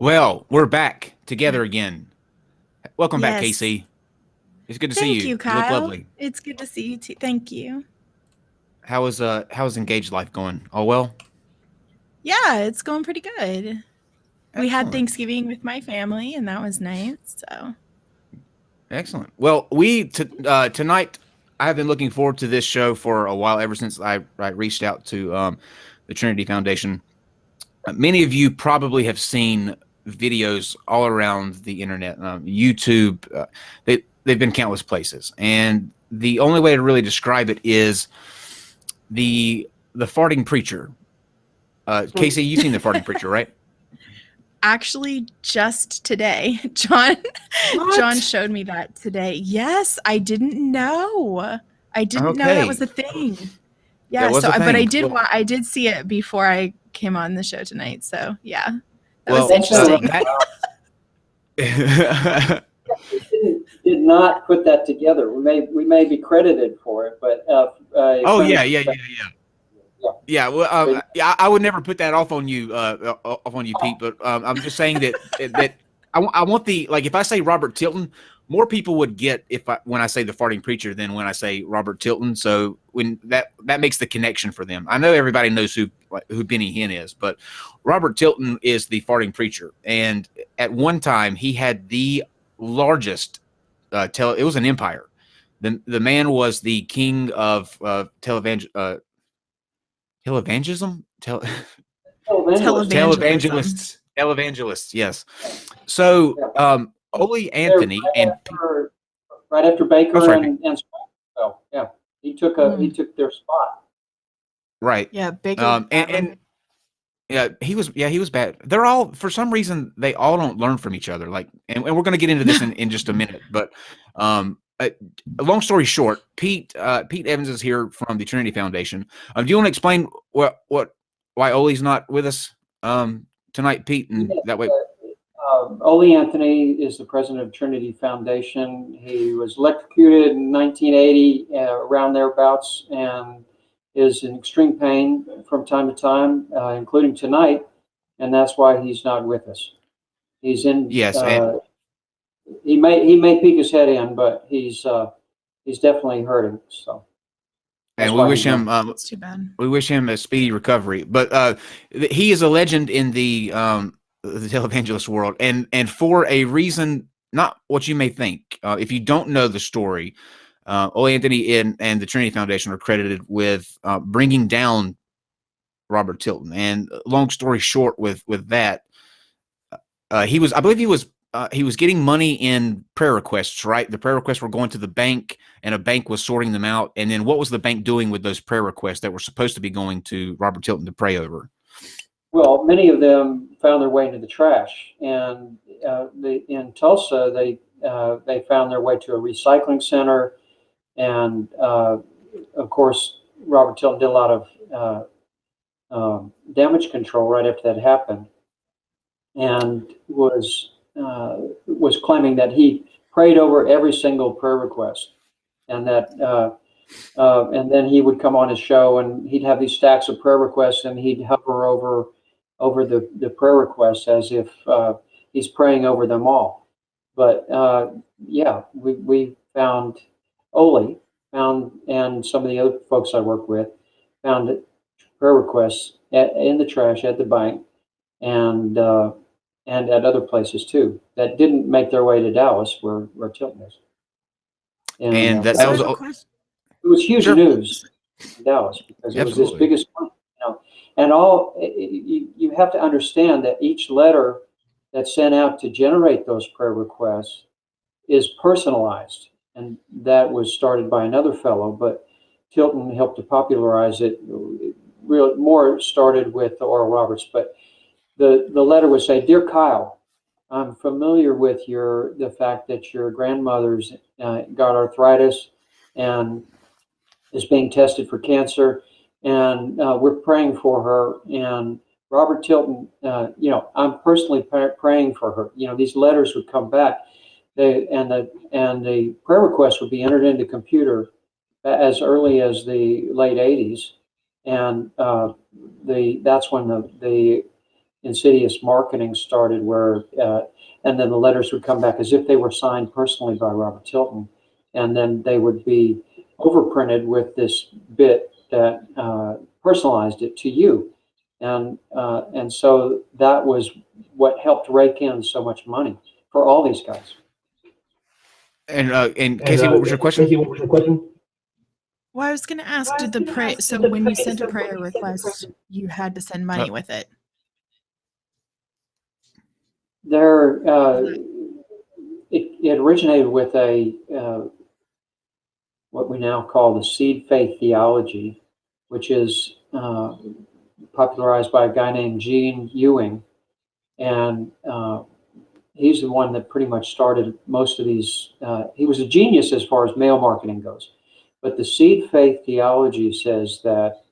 Well, we're back together again. Welcome back, Yes. Casey. It's good to see Thank you. you, You look Kyle. lovely. It's good to see you too. Thank you. How's engaged life going? All well? Yeah, it's going pretty good. We had Excellent. Thanksgiving with my family, and that was nice. So, Excellent. Well, tonight I have been looking forward to this show for a while, ever since I reached out to the Trinity Foundation. Many of you probably have seen videos all around the internet, YouTube. They've been countless places, and the only way to really describe it is the farting preacher. Casey, you've seen the farting preacher, right? actually, just today, John What? showed me that today. Yes, I didn't know. I didn't know that was Okay, a thing. that Yeah. was So, a but thing. Well, I did see it before I came on the show tonight. So, yeah, that was well, That's interesting. interesting. that Did not put that together. We may be credited for it, but a oh friend yeah, of yeah, yeah, yeah. Yeah, well, yeah, I would never put that off on you, Pete. But I'm just saying that I want the, like, if I say Robert Tilton, more people would get when I say the farting preacher than when I say Robert Tilton. So when that makes the connection for them. I know everybody knows who Benny Hinn is, but Robert Tilton is the farting preacher, and at one time he had the largest it was an empire. The man was the king of televangelism, Televangelism. televangelists. Yes. So, Yeah. Ole They're Anthony and right after oh, Baker sorry, and so yeah, he Mm. took their spot. right. Yeah, bigger than And he was bad. They're all, for some reason, they all don't learn from each other. Like, and we're going to get into this in just a minute. But um, uh, long story short, Pete Evans is here from the Trinity Foundation. Do you want to explain why Ole's not with us tonight, Pete, and Yes, that way? Ole Anthony is the president of Trinity Foundation. He was electrocuted in 1980, around thereabouts, and is in extreme pain from time to time, including tonight, and that's why he's not with us. He's in. Yes, and He may peek his head in, but he's definitely hurting. So that's we why wish he's not. him It's too bad. we wish him a speedy recovery. But he is a legend in the televangelist world, and for a reason not what you may think. If you don't know the story, Ole Anthony and the Trinity Foundation are credited with bringing down Robert Tilton. And long story short, with that, I believe he was getting money in prayer requests, right? The prayer requests were going to the bank, and a bank was sorting them out. And then what was the bank doing with those prayer requests that were supposed to be going to Robert Tilton to pray over? Well, many of them found their way into the trash, and in Tulsa they found their way to a recycling center, and of course Robert Tilton did a lot of damage control right after that happened, and was claiming that he prayed over every single prayer request, and that and then he would come on his show and he'd have these stacks of prayer requests, and he'd hover over the prayer requests as if he's praying over them all. But yeah, we found Ole found, and some of the other folks I work with found prayer requests in the trash at the bank, and at other places too that didn't make their way to Dallas, where Tilton is. And And that So I was have a question. it was huge sure, news in Dallas because it was his absolutely. biggest one, And you have to understand that each letter that's sent out to generate those prayer requests is personalized, and that was started by another fellow, but Tilton helped to popularize it. Real more started with Oral Roberts, but the letter would say, "Dear Kyle, I'm familiar with the fact that your grandmother's got arthritis and is being tested for cancer, and we're praying for her. And Robert Tilton, I'm personally praying for her." These letters would come back, and the prayer request would be entered into computer as early as the late '80s, and that's when the insidious marketing started where, and then the letters would come back as if they were signed personally by Robert Tilton. And then they would be overprinted with this bit that personalized it to you. And so that was what helped rake in so much money for all these guys. And Casey, what was your question? Well, I was going to ask, did the prayer, so when you sent a prayer request, you had to send money with it? There, it originated with a what we now call the seed faith theology, which is popularized by a guy named Gene Ewing, and he's the one that pretty much started most of these. He was a genius as far as mail marketing goes, but the seed faith theology says that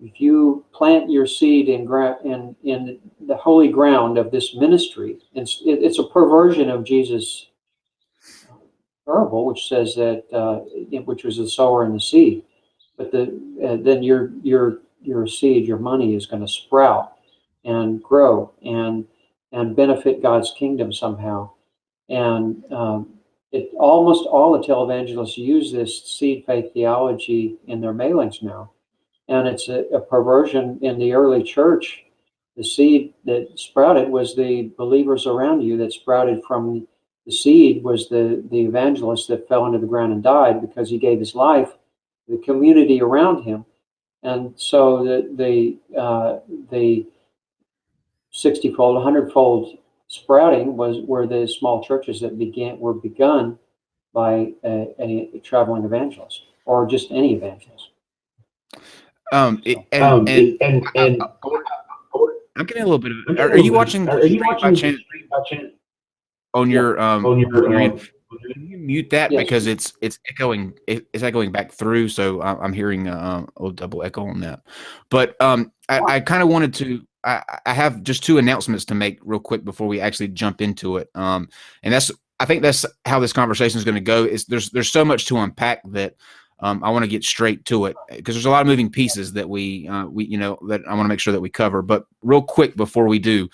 if you plant your seed in the holy ground of this ministry, it's a perversion of Jesus' parable, which says that which was the sower and the seed. But then your seed, your money, is going to sprout and grow and benefit God's kingdom somehow. And almost all the televangelists use this seed faith theology in their mailings now. And it's a perversion in the early church. The seed that sprouted was the believers around you. That sprouted from the seed was the evangelist that fell into the ground and died because he gave his life to the community around him. And so the 60-fold, 100-fold sprouting were the small churches that were begun by a traveling evangelist or just any evangelist. I'm getting a little bit of. Are you watching the stream by chance on your end? Can you mute that? Yes. Because it's echoing. It's echoing back through, so I'm hearing a little double echo on that. But I kind of wanted to. I have just two announcements to make real quick before we actually jump into it. And I think that's how this conversation is going to go. There's so much to unpack that. I want to get straight to it because there's a lot of moving pieces that we that I want to make sure that we cover. But real quick before we do,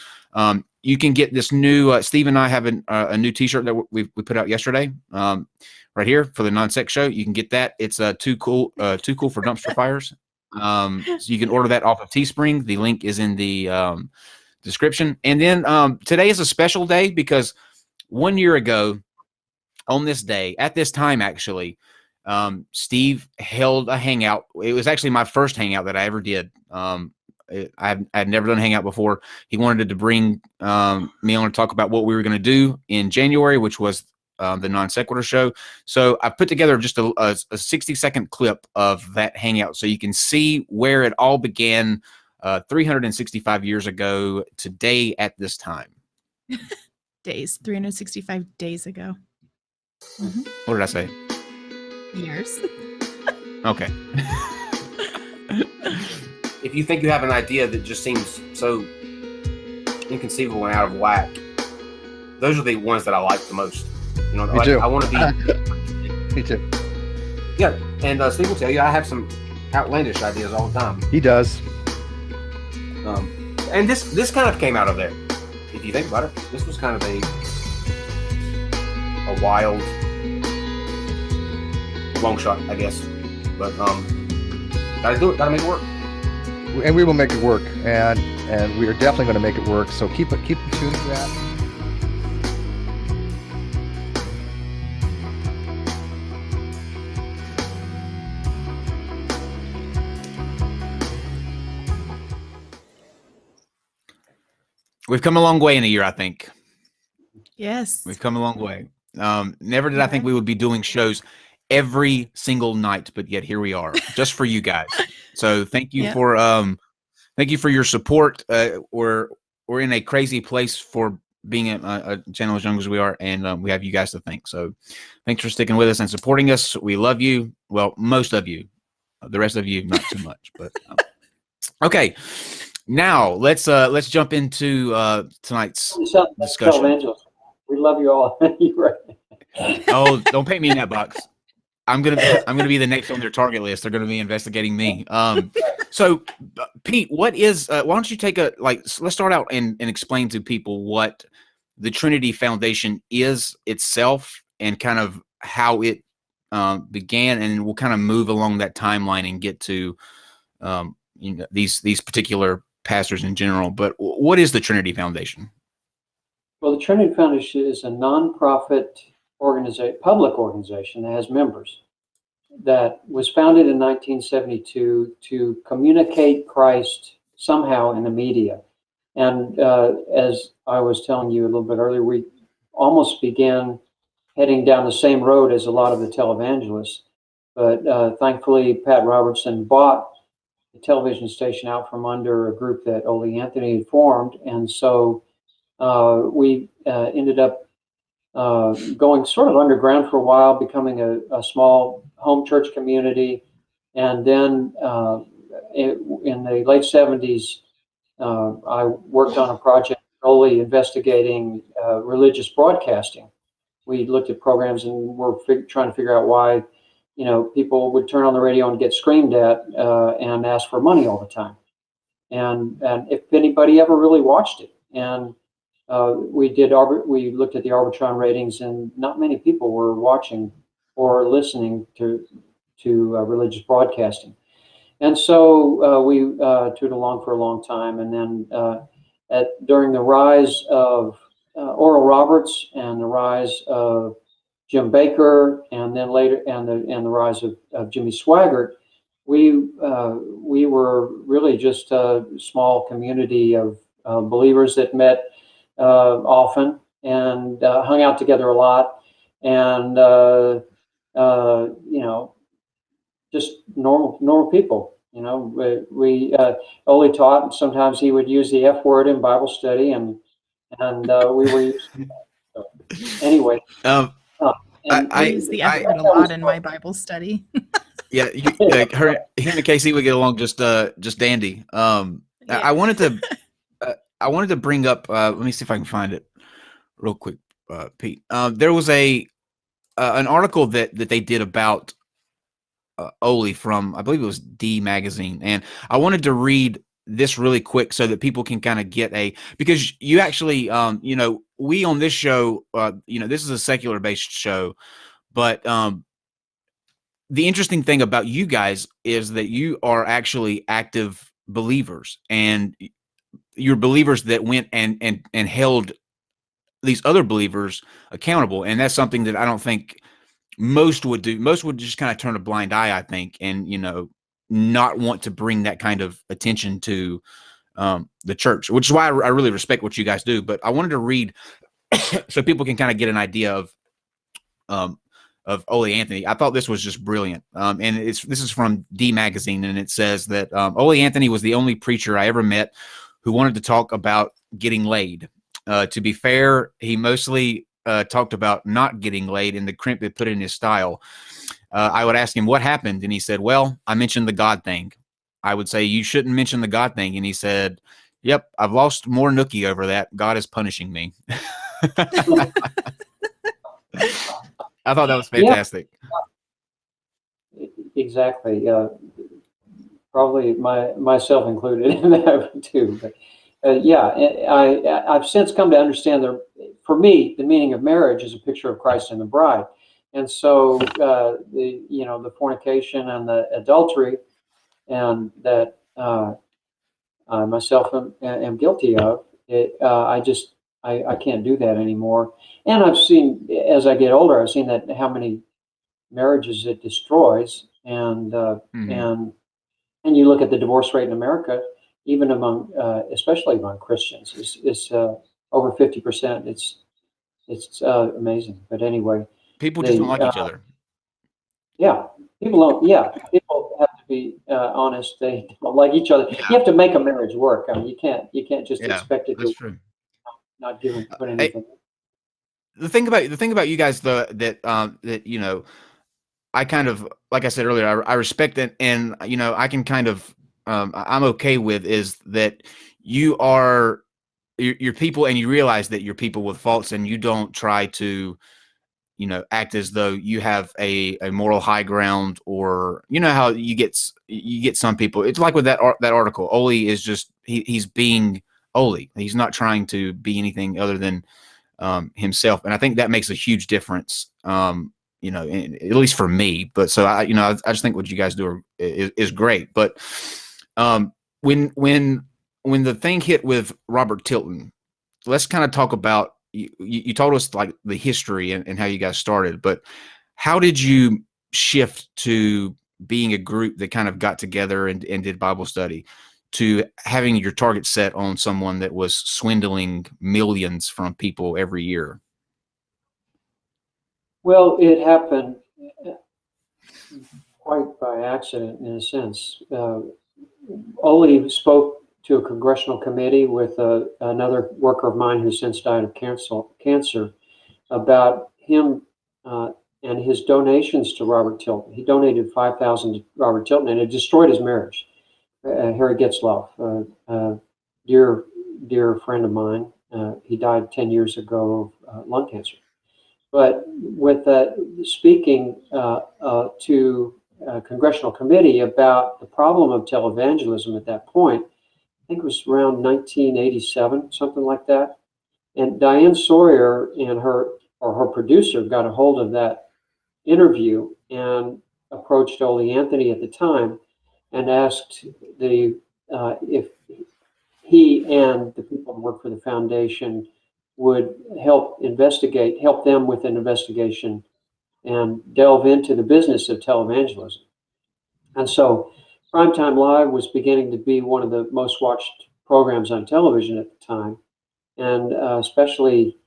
you can get this new. Steve and I have a new T-shirt that we put out yesterday, right here for the NonSec show. You can get that. It's too cool for dumpster fires. So you can order that off of Teespring. The link is in the description. And then today is a special day because 1 year ago, on this day, at this time actually. Steve held a hangout. It was actually my first hangout that I ever did. I'd never done a hangout before. He wanted to bring me on to talk about what we were going to do in January, which was the NonSequitur show. So I put together just a 60-second clip of that hangout so you can see where it all began 365 years ago today at this time. 365 days ago. Mm-hmm. What did I say? Years. Okay. If you think you have an idea that just seems so inconceivable and out of whack, those are the ones that I like the most. You know, Me too. I want to be. Me too. Yeah, and Steve will tell you I have some outlandish ideas all the time. He does. And this kind of came out of there. If you think about it, this was kind of a wild. Long shot, I guess, but gotta do it. Gotta make it work, and we will make it work, and we are definitely going to make it work. So keep tuned to that. We've come a long way in a year, I think. Yes, we've come a long way. Never did I think we would be doing shows every single night, but yet here we are, just for you guys. So thank you for your support. We're in a crazy place for being a channel as young as we are, and we have you guys to thank. So thanks for sticking with us and supporting us. We love you. Well, most of you. The rest of you, not too much. But okay, now let's jump into tonight's discussion. We love you all. Oh, don't paint me in that box. I'm gonna be the next on their target list. They're gonna be investigating me. So Pete, what is? Why don't you take let's start out and explain to people what the Trinity Foundation is itself and kind of how it began, and we'll kind of move along that timeline and get to these particular pastors in general. But what is the Trinity Foundation? Well, the Trinity Foundation is a nonprofit organization, public organization that has members, that was founded in 1972 to communicate Christ somehow in the media. And as I was telling you a little bit earlier, we almost began heading down the same road as a lot of the televangelists. But thankfully, Pat Robertson bought the television station out from under a group that Ole Anthony had formed. And so we ended up going sort of underground for a while, becoming a small home church community. And then in the late 70s, I worked on a project only investigating religious broadcasting. We looked at programs and were trying to figure out why, people would turn on the radio and get screamed at and ask for money all the time. And if anybody ever really watched it. And we looked at the Arbitron ratings, and not many people were watching or listening to religious broadcasting. And so we tooted along for a long time, and then during the rise of Oral Roberts and the rise of Jim Baker, and then later and the rise of Jimmy Swaggart, we were really just a small community of believers that met often and hung out together a lot, and just normal people. We Ole taught, and sometimes he would use the F word in Bible study, and we were used to that. So, anyway, I use the F word a lot in my Bible study. Yeah, him and Casey would get along just dandy. Yeah. I wanted to bring up. Let me see if I can find it real quick, Pete. There was an article that they did about Ole from, I believe it was D Magazine, and I wanted to read this really quick so that people can kind of get because you actually, we on this show, this is a secular based show, but the interesting thing about you guys is that you are actually active believers, and you're believers that went and held these other believers accountable. And that's something that I don't think most would do. Most would just kind of turn a blind eye, I think, and, not want to bring that kind of attention to the church, which is why I really respect what you guys do. But I wanted to read so people can kind of get an idea of Olli Anthony. I thought this was just brilliant. And this is from D Magazine, and it says that Olli Anthony was the only preacher I ever met who wanted to talk about getting laid. To be fair, he mostly talked about not getting laid and the crimp it put in his style. I would ask him what happened, and he said, "Well, I mentioned the God thing." I would say, "You shouldn't mention the God thing," and he said, "Yep, I've lost more nookie over that. God is punishing me." I thought that was fantastic. Yeah, exactly. Probably myself included in that too. But I've since come to understand that for me, the meaning of marriage is a picture of Christ and the bride, and so the fornication and the adultery, and that I myself am guilty of it. I can't do that anymore. And I've seen, as I get older, I've seen that how many marriages it destroys, and and you look at the divorce rate in America, even among, especially among Christians, is over 50%. It's amazing. But anyway, people just don't like each other. Yeah, people don't. Yeah, people have to be honest. They don't like each other. Yeah. You have to make a marriage work. I mean, you can't just expect it to. True. Not giving anything. The thing about you guys, though, that I kind of, like I said earlier, I respect it, and I can kind of I'm okay with is that you're people, and you realize that you're people with faults, and you don't try to act as though you have a moral high ground, or how you get some people. It's like with that article. Olli is just he's being Olli. He's not trying to be anything other than himself, and I think that makes a huge difference. At least for me. But so I just think what you guys do is great. But when the thing hit with Robert Tilton, let's kind of talk about. You told us like the history and how you guys started, but how did you shift to being a group that kind of got together and did Bible study to having your target set on someone that was swindling millions from people every year? Well, it happened quite by accident in a sense. Olli spoke to a congressional committee with another worker of mine who since died of cancer about him and his donations to Robert Tilton. He donated $5,000 to Robert Tilton, and it destroyed his marriage. Harry Getzloff, dear friend of mine, he died 10 years ago of lung cancer. But with that, speaking to a congressional committee about the problem of televangelism at that point, I think it was around 1987, something like that. And Diane Sawyer and her producer got a hold of that interview and approached Olli Anthony at the time and asked if he and the people who work for the foundation would help them with an investigation and delve into the business of televangelism. And so Primetime Live was beginning to be one of the most watched programs on television at the time, and especially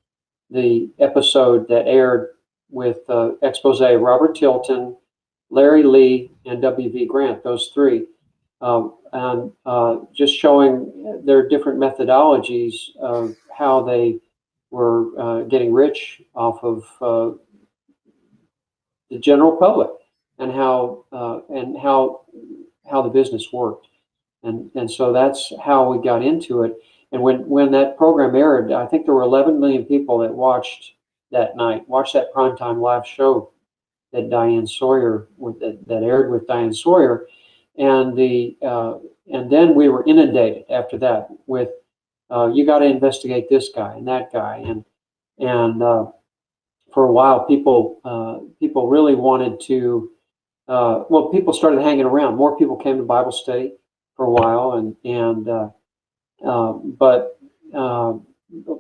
the episode that aired with expose Robert Tilton, Larry Lee, and W.V. Grant, those three, and just showing their different methodologies of how they were getting rich off of the general public, and how the business worked, and so that's how we got into it. And when that program aired, I think there were 11 million people that watched that Primetime Live show that Diane Sawyer that aired with Diane Sawyer, and then we were inundated after that with you got to investigate this guy and that guy, and for a while people really wanted to. People started hanging around. More people came to Bible study for a while, but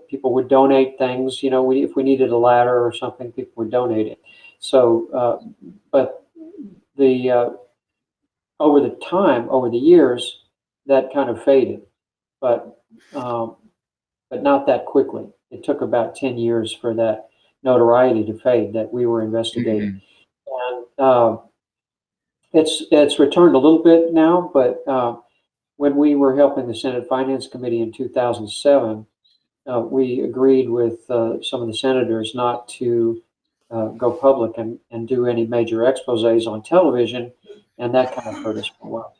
people would donate things. If we needed a ladder or something, people would donate it. So, but over the years, that kind of faded, but not that quickly. It took about 10 years for that notoriety to fade that we were investigating, and it's returned a little bit now. But when we were helping the Senate Finance Committee in 2007, we agreed with some of the senators not to go public and do any major exposés on television, and that kind of hurt us for a while.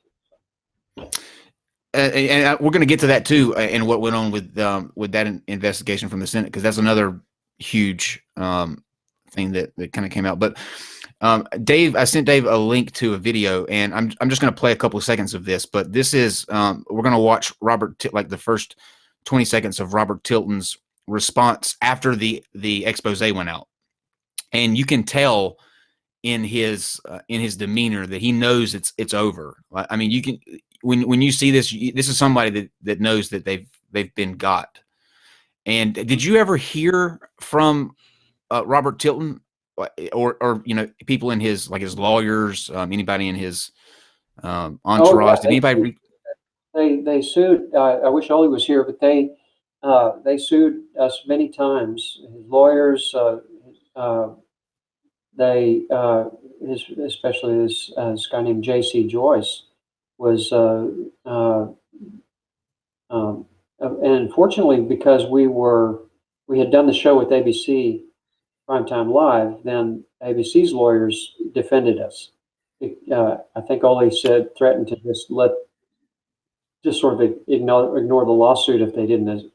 And we're going to get to that too, and what went on with that investigation from the Senate, because that's another huge thing that kind of came out. But Dave, I sent Dave a link to a video, and I'm just going to play a couple of seconds of this. But this is we're going to watch like the first 20 seconds of Robert Tilton's response after the expose went out, and you can tell in his demeanor that he knows it's over. I mean, you can when you see this, this is somebody that knows that they've been got. And did you ever hear from Robert Tilton, or people in his lawyers, anybody in his entourage? Did anybody? They sued. I wish Olli was here, but they sued us many times. His lawyers, especially this guy named J.C. Joyce was, and unfortunately, because we had done the show with ABC Primetime Live, then ABC's lawyers defended us. I think Olli threatened to just sort of ignore the lawsuit if they didn't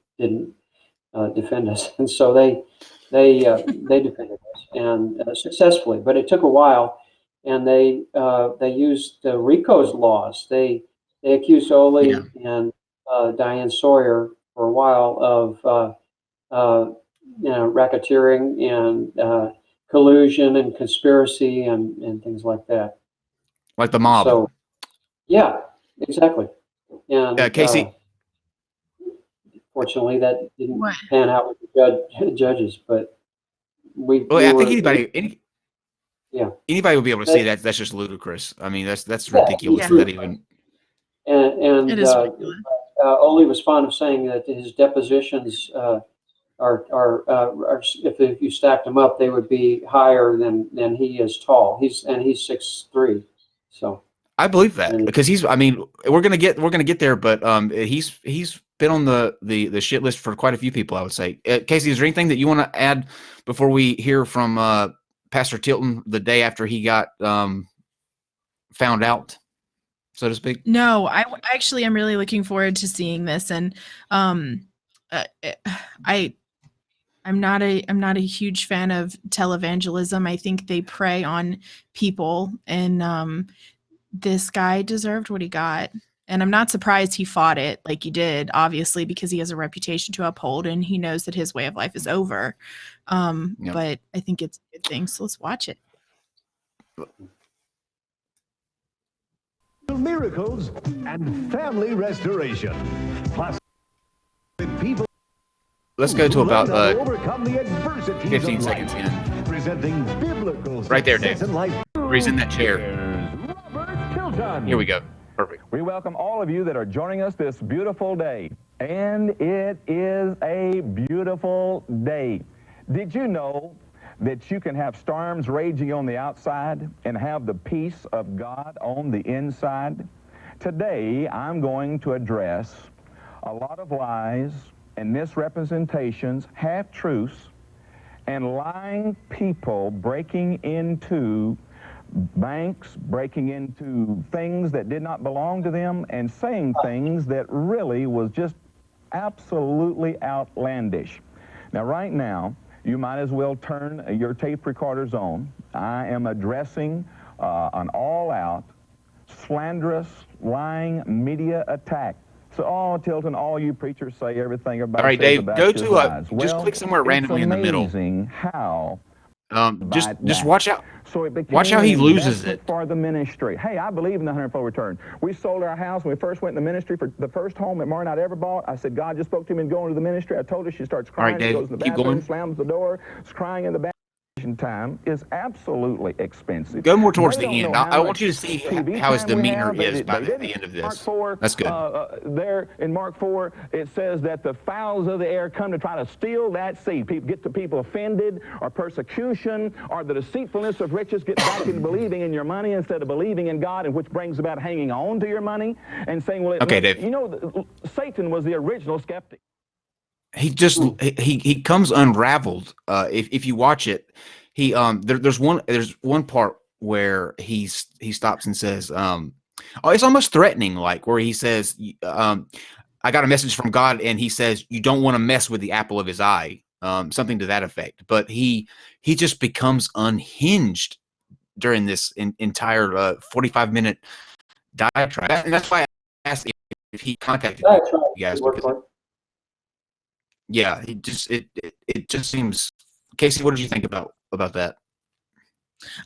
defend us, and so they defended us and successfully. But it took a while, and they used RICO's laws. They accused Ole Yeah. and Diane Sawyer for a while of racketeering and collusion and conspiracy and things like that. Like the mob. So, yeah, exactly. And Casey. fortunately, that didn't What? pan out with the judges, but we. Well, we I were, think anybody would be able to see that. That's just ludicrous. I mean, that's ridiculous. Yeah. That even. And It is ridiculous. Ole was fond of saying that his depositions are if you stacked them up, they would be higher than he is tall. He's 6'3", so. I believe that because he's. I mean, we're gonna get there, but he's been on the shit list for quite a few people. I would say. Casey, is there anything that you want to add before we hear from Pastor Tilton the day after he got found out, so to speak? No, I actually am really looking forward to seeing this, and I'm not a huge fan of televangelism. I think they prey on people, and this guy deserved what he got. And I'm not surprised he fought it like he did, obviously, because he has a reputation to uphold and he knows that his way of life is over. Yep. But I think it's a good thing. So let's watch it. Miracles and family restoration. Plus, people. Let's go to about overcome the adversities 15 of seconds life, in. presenting biblical Right there, success Dave. in life. Where he's in that chair. Robert Tilton. Here we go. Perfect. We welcome all of you that are joining us this beautiful day. And it is a beautiful day. Did you know that you can have storms raging on the outside and have the peace of God on the inside? Today, I'm going to address a lot of lies and misrepresentations, half-truths, and lying people breaking into banks, breaking into things that did not belong to them, and saying things that really was just absolutely outlandish. Now, right now, you might as well turn your tape recorders on. I am addressing an all-out, slanderous, lying media attack. So, Tilton, all you preachers say everything about. All right, Dave, go to lies. just click somewhere randomly in the middle. Amazing how. Just watch out. So it became Watch how he an loses investment it. for the ministry. Hey, I believe in the 100-fold return. We sold our house when we first went in the ministry for the first home that Mara and I ever bought. I said, God just spoke to me and going to the ministry. I told her, she starts crying. All right, she Dave, goes in the keep bathroom, going. slams the door, is crying in the bathroom. Time is absolutely expensive. Go more towards They the don't end. know I how want you to much see TV how his time we demeanor have. is by They the didn't. end of Mark this. 4, That's good. there in Mark 4, it says that the fowls of the air come to try to steal that seed. Get the people offended, or persecution, or the deceitfulness of riches, get back into believing in your money instead of believing in God, and which brings about hanging on to your money and saying, well, Okay, Dave. you know, Satan was the original skeptic. He comes unraveled. If you watch it, there's one part where he stops and says, it's almost threatening, like where he says, I got a message from God, and he says, you don't want to mess with the apple of his eye, something to that effect. But he just becomes unhinged during this entire 45-minute diatribe, and that's why I asked if he contacted you guys. Yeah, it just seems. Casey, what did you think about that?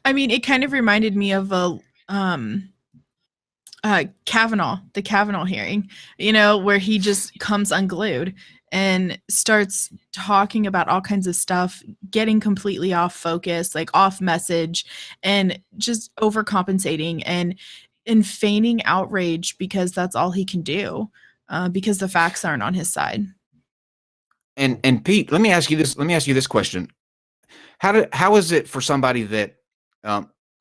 I mean, it kind of reminded me of Cavanaugh, the Cavanaugh hearing, where he just comes unglued and starts talking about all kinds of stuff, getting completely off focus, like off message, and just overcompensating and feigning outrage because that's all he can do, because the facts aren't on his side. And Pete, let me ask you this question: How is it for somebody that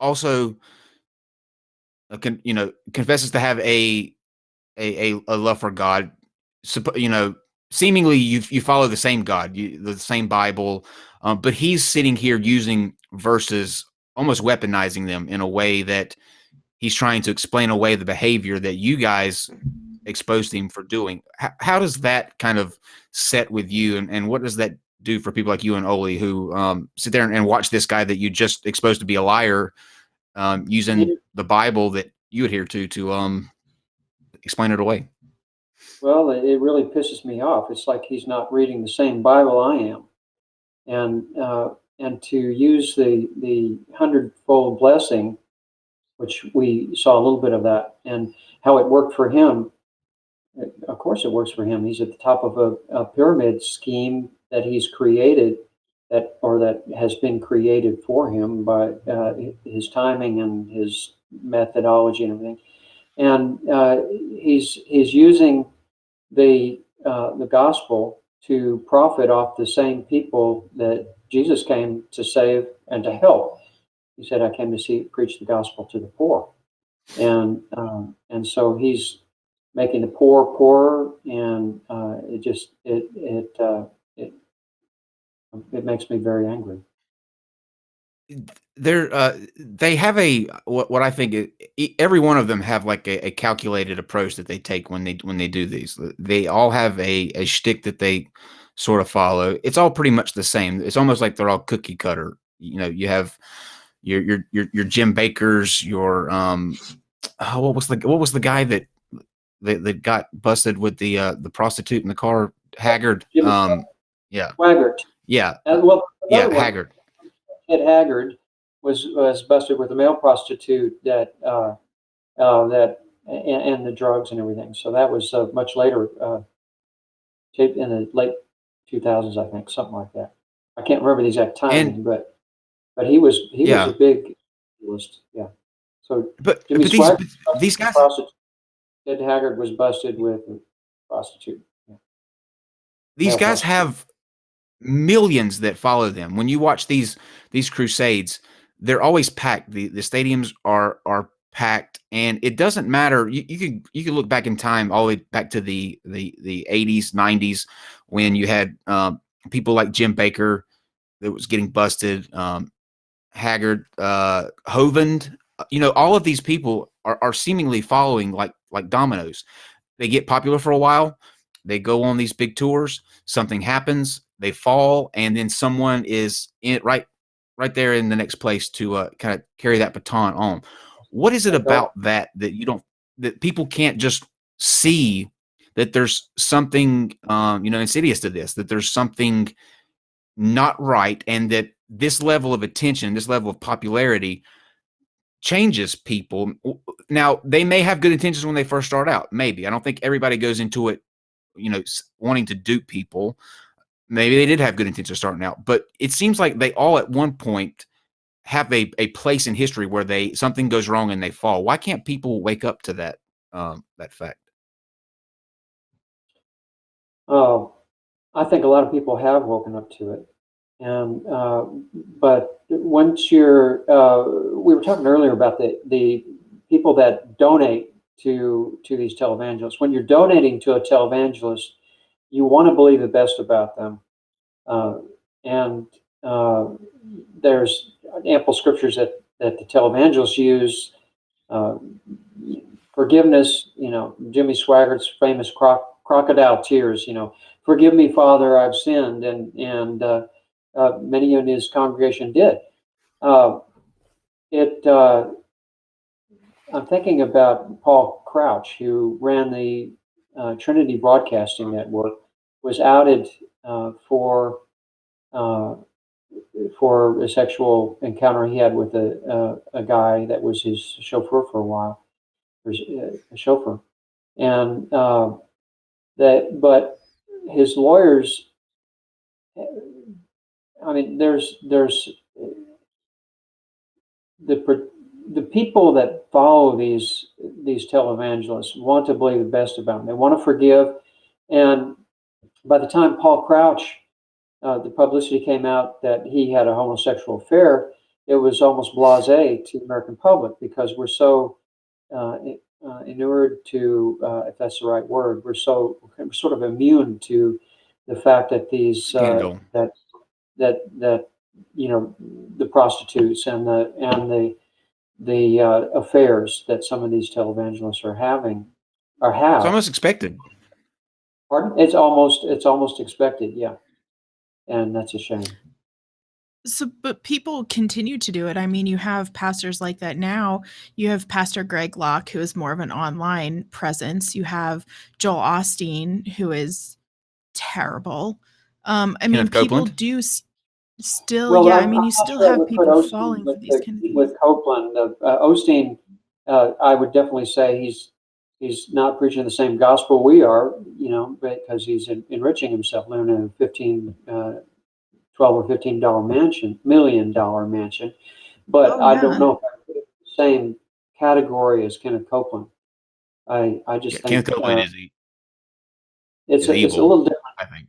also confesses to have a love for God? Seemingly you follow the same God, the same Bible, but he's sitting here using verses, almost weaponizing them in a way that he's trying to explain away the behavior that you guys exposed him for doing. How does that kind of set with you, and what does that do for people like you and Olli who sit there and watch this guy that you just exposed to be a liar using the Bible that you adhere to explain it away? Well, it really pisses me off. It's like he's not reading the same Bible I am, and to use the hundredfold blessing, which we saw a little bit of that, and how it worked for him. Of course, it works for him. He's at the top of a pyramid scheme that he's created, that has been created for him by his timing and his methodology and everything. And he's using the gospel to profit off the same people that Jesus came to save and to help. He said, "I came to preach the gospel to the poor," and so he's making the poor poorer, and it makes me very angry. They have what I think every one of them have like a calculated approach that they take when they do these. They all have a shtick that they sort of follow. It's all pretty much the same. It's almost like they're all cookie cutter. You know, you have your Jim Bakers, your what was the guy that got busted with the prostitute in the car, Haggard. Yeah, Swaggart. yeah, Haggard. Haggard. Ed Haggard was busted with a male prostitute that and the drugs and everything. So that was much later, in the late 2000s, I think, something like that. I can't remember the exact timing, but he was Yeah. a big list. Yeah. So But Jimmy these Swaggart these guys, Ed Haggard was busted with a prostitute. Yeah. these Male guys prostitute. have millions that follow them. When you watch these crusades, they're always packed. The stadiums are packed, and it doesn't matter. You can look back in time, all the way back to the 80s, 90s, when you had people like Jim Baker that was getting busted, Haggard, Hovind. You know, all of these people are seemingly following like dominoes. They get popular for a while, they go on these big tours, something happens, they fall, and then someone is in it right there in the next place to kind of carry that baton on. What is it about that you don't, that people can't just see that there's something insidious to this, that there's something not right, and that this level of attention, this level of popularity changes people? Now, they may have good intentions when they first start out. Maybe. I don't think everybody goes into it, wanting to dupe people. Maybe they did have good intentions starting out, but it seems like they all at one point have a place in history where something goes wrong and they fall. Why can't people wake up to that fact? Oh, I think a lot of people have woken up to it. And but once we were talking earlier about the people that donate to these televangelists. When you're donating to a televangelist, you want to believe the best about them, and there's ample scriptures that the televangelists use. Forgiveness, Jimmy Swaggart's famous crocodile tears. Forgive me, Father, I've sinned, and many in his congregation did. I'm thinking about Paul Crouch, who ran the Trinity Broadcasting Network, was outed for a sexual encounter he had with a guy that was his chauffeur for a while, a chauffeur, and but his lawyers. I mean, there's the people that follow these televangelists want to believe the best about them. They want to forgive, and by the time Paul Crouch, the publicity came out that he had a homosexual affair, it was almost blasé to the American public, because we're so inured to, if that's the right word, we're sort of immune to the fact that these Scandal. that the prostitutes and the affairs that some of these televangelists are having or have. It's almost expected. Pardon? It's almost expected, yeah. And that's a shame. So, but people continue to do it. I mean, you have pastors like that now. You have Pastor Greg Locke, who is more of an online presence. You have Joel Osteen, who is terrible. I mean, Kenneth people Copeland? do still, Well, yeah. I I'm mean, you not still sure I have would put people Osteen falling for with these kind of things. with Copeland. Osteen, I would definitely say he's not preaching the same gospel we are, because he's enriching himself, living in a $12 or $15 million mansion. But Oh, I don't yeah. know if I put it in the same category as Kenneth Copeland. I just think Kenneth Copeland it's is it's a evil, little different. I think.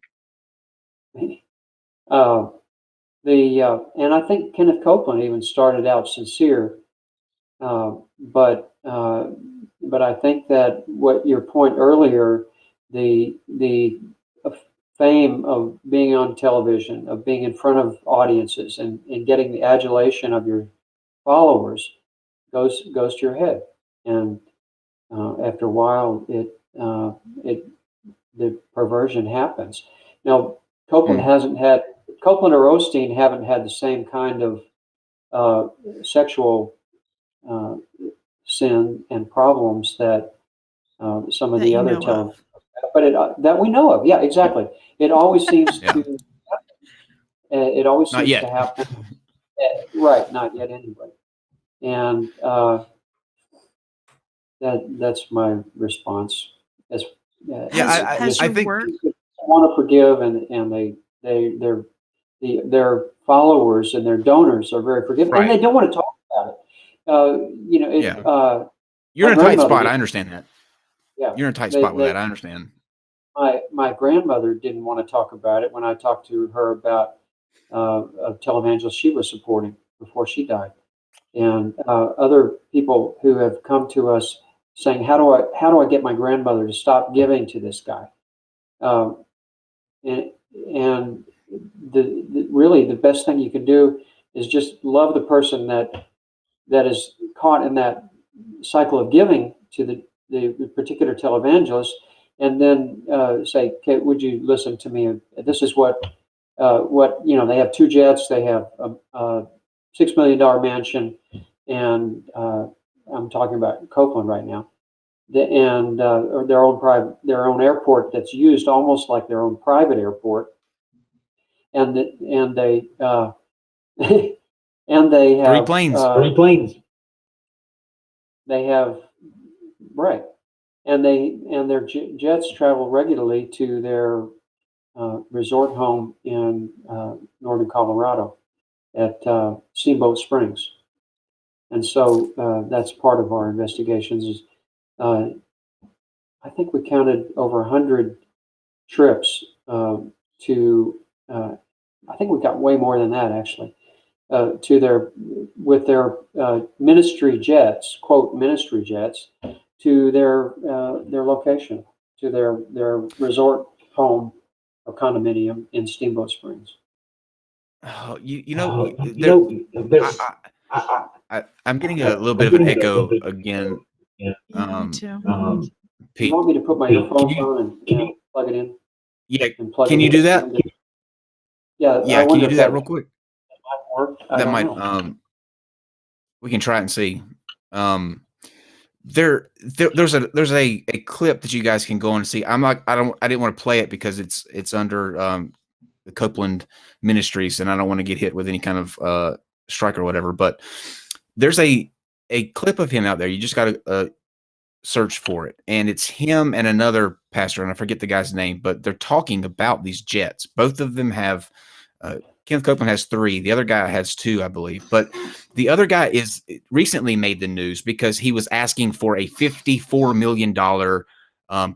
And I think Kenneth Copeland even started out sincere, but I think that what your point earlier, the fame of being on television, of being in front of audiences, and getting the adulation of your followers goes to your head, and after a while, the perversion happens. Now, Copeland or Osteen haven't had the same kind of sexual sin and problems that some of That the you other know of. but that we know of. Yeah, exactly. It always seems Yeah. to. It always Not seems yet. to happen. Right, not yet anyway. And that's my response. As Yeah, Has I your think work? want to forgive, and their followers and their donors are very forgiving, and they Right. don't want to talk about it. Yeah. You're My in a tight grandmother spot. did- I understand that. Yeah, You're in a tight they, spot with they, that. I understand. my grandmother didn't want to talk about it when I talked to her about a televangelist she was supporting before she died, and other people who have come to us saying, how do I get my grandmother to stop giving to this guy? And really the best thing you can do is just love the person that is caught in that cycle of giving to the particular televangelist, and then say, okay, would you listen to me? This is what they have 2 jets, they have a $6 million mansion, and I'm talking about Copeland right now, and or their own airport that's used almost like their own private airport, and they and they Three have planes. they have right, and their jets travel regularly to their resort home in northern Colorado at Steamboat Springs, and so that's part of our investigations. Is I think we counted over 100 trips to. I think we got way more than that actually. To their ministry jets, quote ministry jets, to their location, to their resort home or condominium in Steamboat Springs. Oh, I'm getting a little bit of an echo again. Yeah, me too. You Pete, want me to put my earphones on and plug it in? yeah, And plug can it you in? do that? Yeah, I Yeah, can wonder you if do that real quick? might work. I That don't might know. we can try it and see. There's a clip that you guys can go and see. I didn't want to play it because it's under the Copeland Ministries, and I don't want to get hit with any kind of strike or whatever. But there's a clip of him out there. You just got to search for it, and it's him and another pastor, and I forget the guy's name, but they're talking about these jets. Both of them have. Kenneth Copeland has 3. The other guy has 2, I believe. But the other guy is recently made the news because he was asking for a $54 million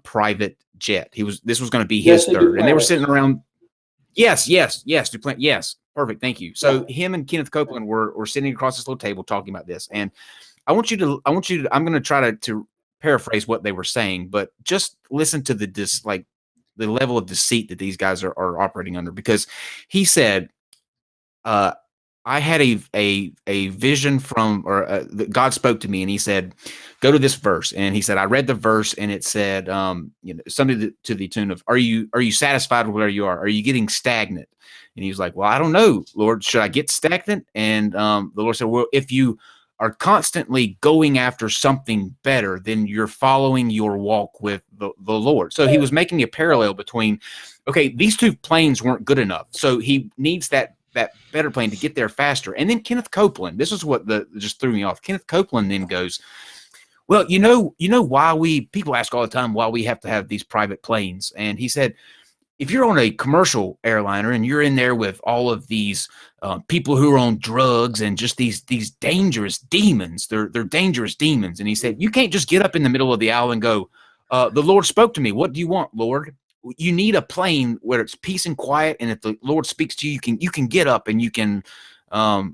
private jet. This was going to be his third, and they were sitting around. Yes, Duplantis. Yes, perfect. Thank you. So him and Kenneth Copeland were sitting across this little table talking about this, and I'm going to try to paraphrase what they were saying, but just listen to the level of deceit that these guys are operating under, because he said, I had a vision from, or God spoke to me, and He said, "Go to this verse." And He said, I read the verse, and it said, something to the tune of, "Are you satisfied with where you are? Are you getting stagnant?" And He was like, "Well, I don't know, Lord. Should I get stagnant?" And the Lord said, "Well, if you are constantly going after something better, then you're following your walk with the Lord." So He was making a parallel between, okay, these two planes weren't good enough, so He needs that better plane to get there faster. And then Kenneth Copeland, this is what just threw me off. Kenneth Copeland then goes, "Well, why people ask all the time why we have to have these private planes." And he said, if you're on a commercial airliner and you're in there with all of these people who are on drugs and just these dangerous demons, they're dangerous demons. And he said, you can't just get up in the middle of the aisle and go, "The Lord spoke to me. What do you want, Lord?" You need a plane where it's peace and quiet, and if the Lord speaks to you, you can get up and you can,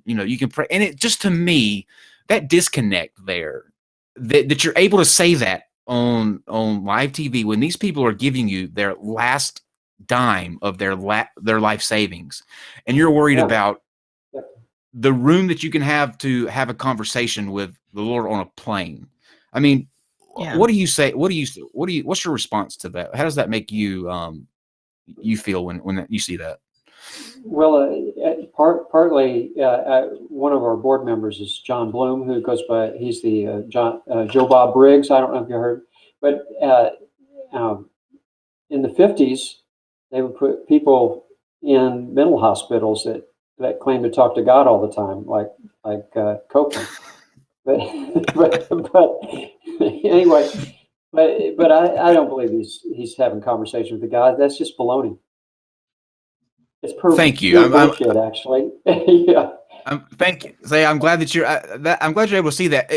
you can pray. And it just, to me, that disconnect there, that you're able to say that on live TV when these people are giving you their last dime of their life savings, and you're worried about the room that you can have to have a conversation with the Lord on a plane. I mean, what do you say? What's your response to that? How does that make you you feel when you see that? Well, partly one of our board members is John Bloom, who goes by, he's the Joe Bob Briggs. I don't know if you heard, but in the 50s, they would put people in mental hospitals that claim to talk to God all the time, like Copeland. But anyway, but I don't believe he's having conversation with God. That's just baloney. It's Thank you. bullshit, actually. Yeah. Thank you. I'm glad that I'm glad you're able to see that.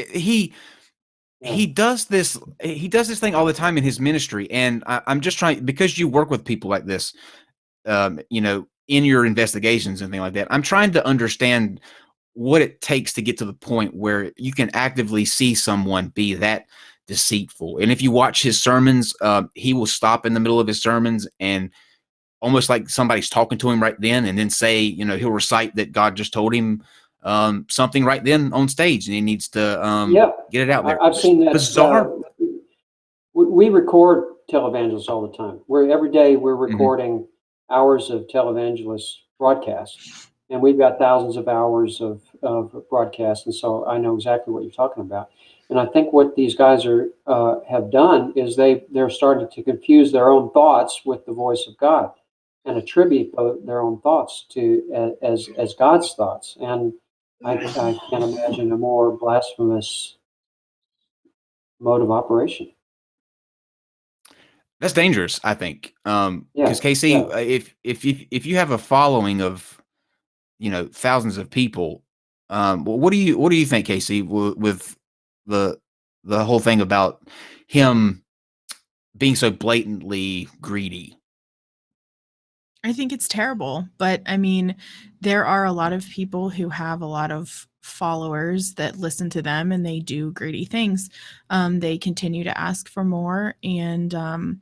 He does this. He does this thing all the time in his ministry, and I'm just trying, because you work with people like this, in your investigations and things like that. I'm trying to understand what it takes to get to the point where you can actively see someone be that deceitful. And if you watch his sermons, he will stop in the middle of his sermons and almost like somebody's talking to him right then, and then say, he'll recite that God just told him something right then on stage, and he needs to get it out there. I've seen that. Bizarre. We record televangelists all the time. Every day we're recording hours of televangelist broadcasts, and we've got thousands of hours of broadcasts, and so I know exactly what you're talking about. And I think what these guys have done is they're starting to confuse their own thoughts with the voice of God, and attribute their own thoughts to as God's thoughts. And I can't imagine a more blasphemous mode of operation. That's dangerous, I think. Because KC, if you have a following of thousands of people, what do you think, KC, with the whole thing about him being so blatantly greedy? I think it's terrible, but I mean, there are a lot of people who have a lot of followers that listen to them, and they do greedy things. They continue to ask for more, and I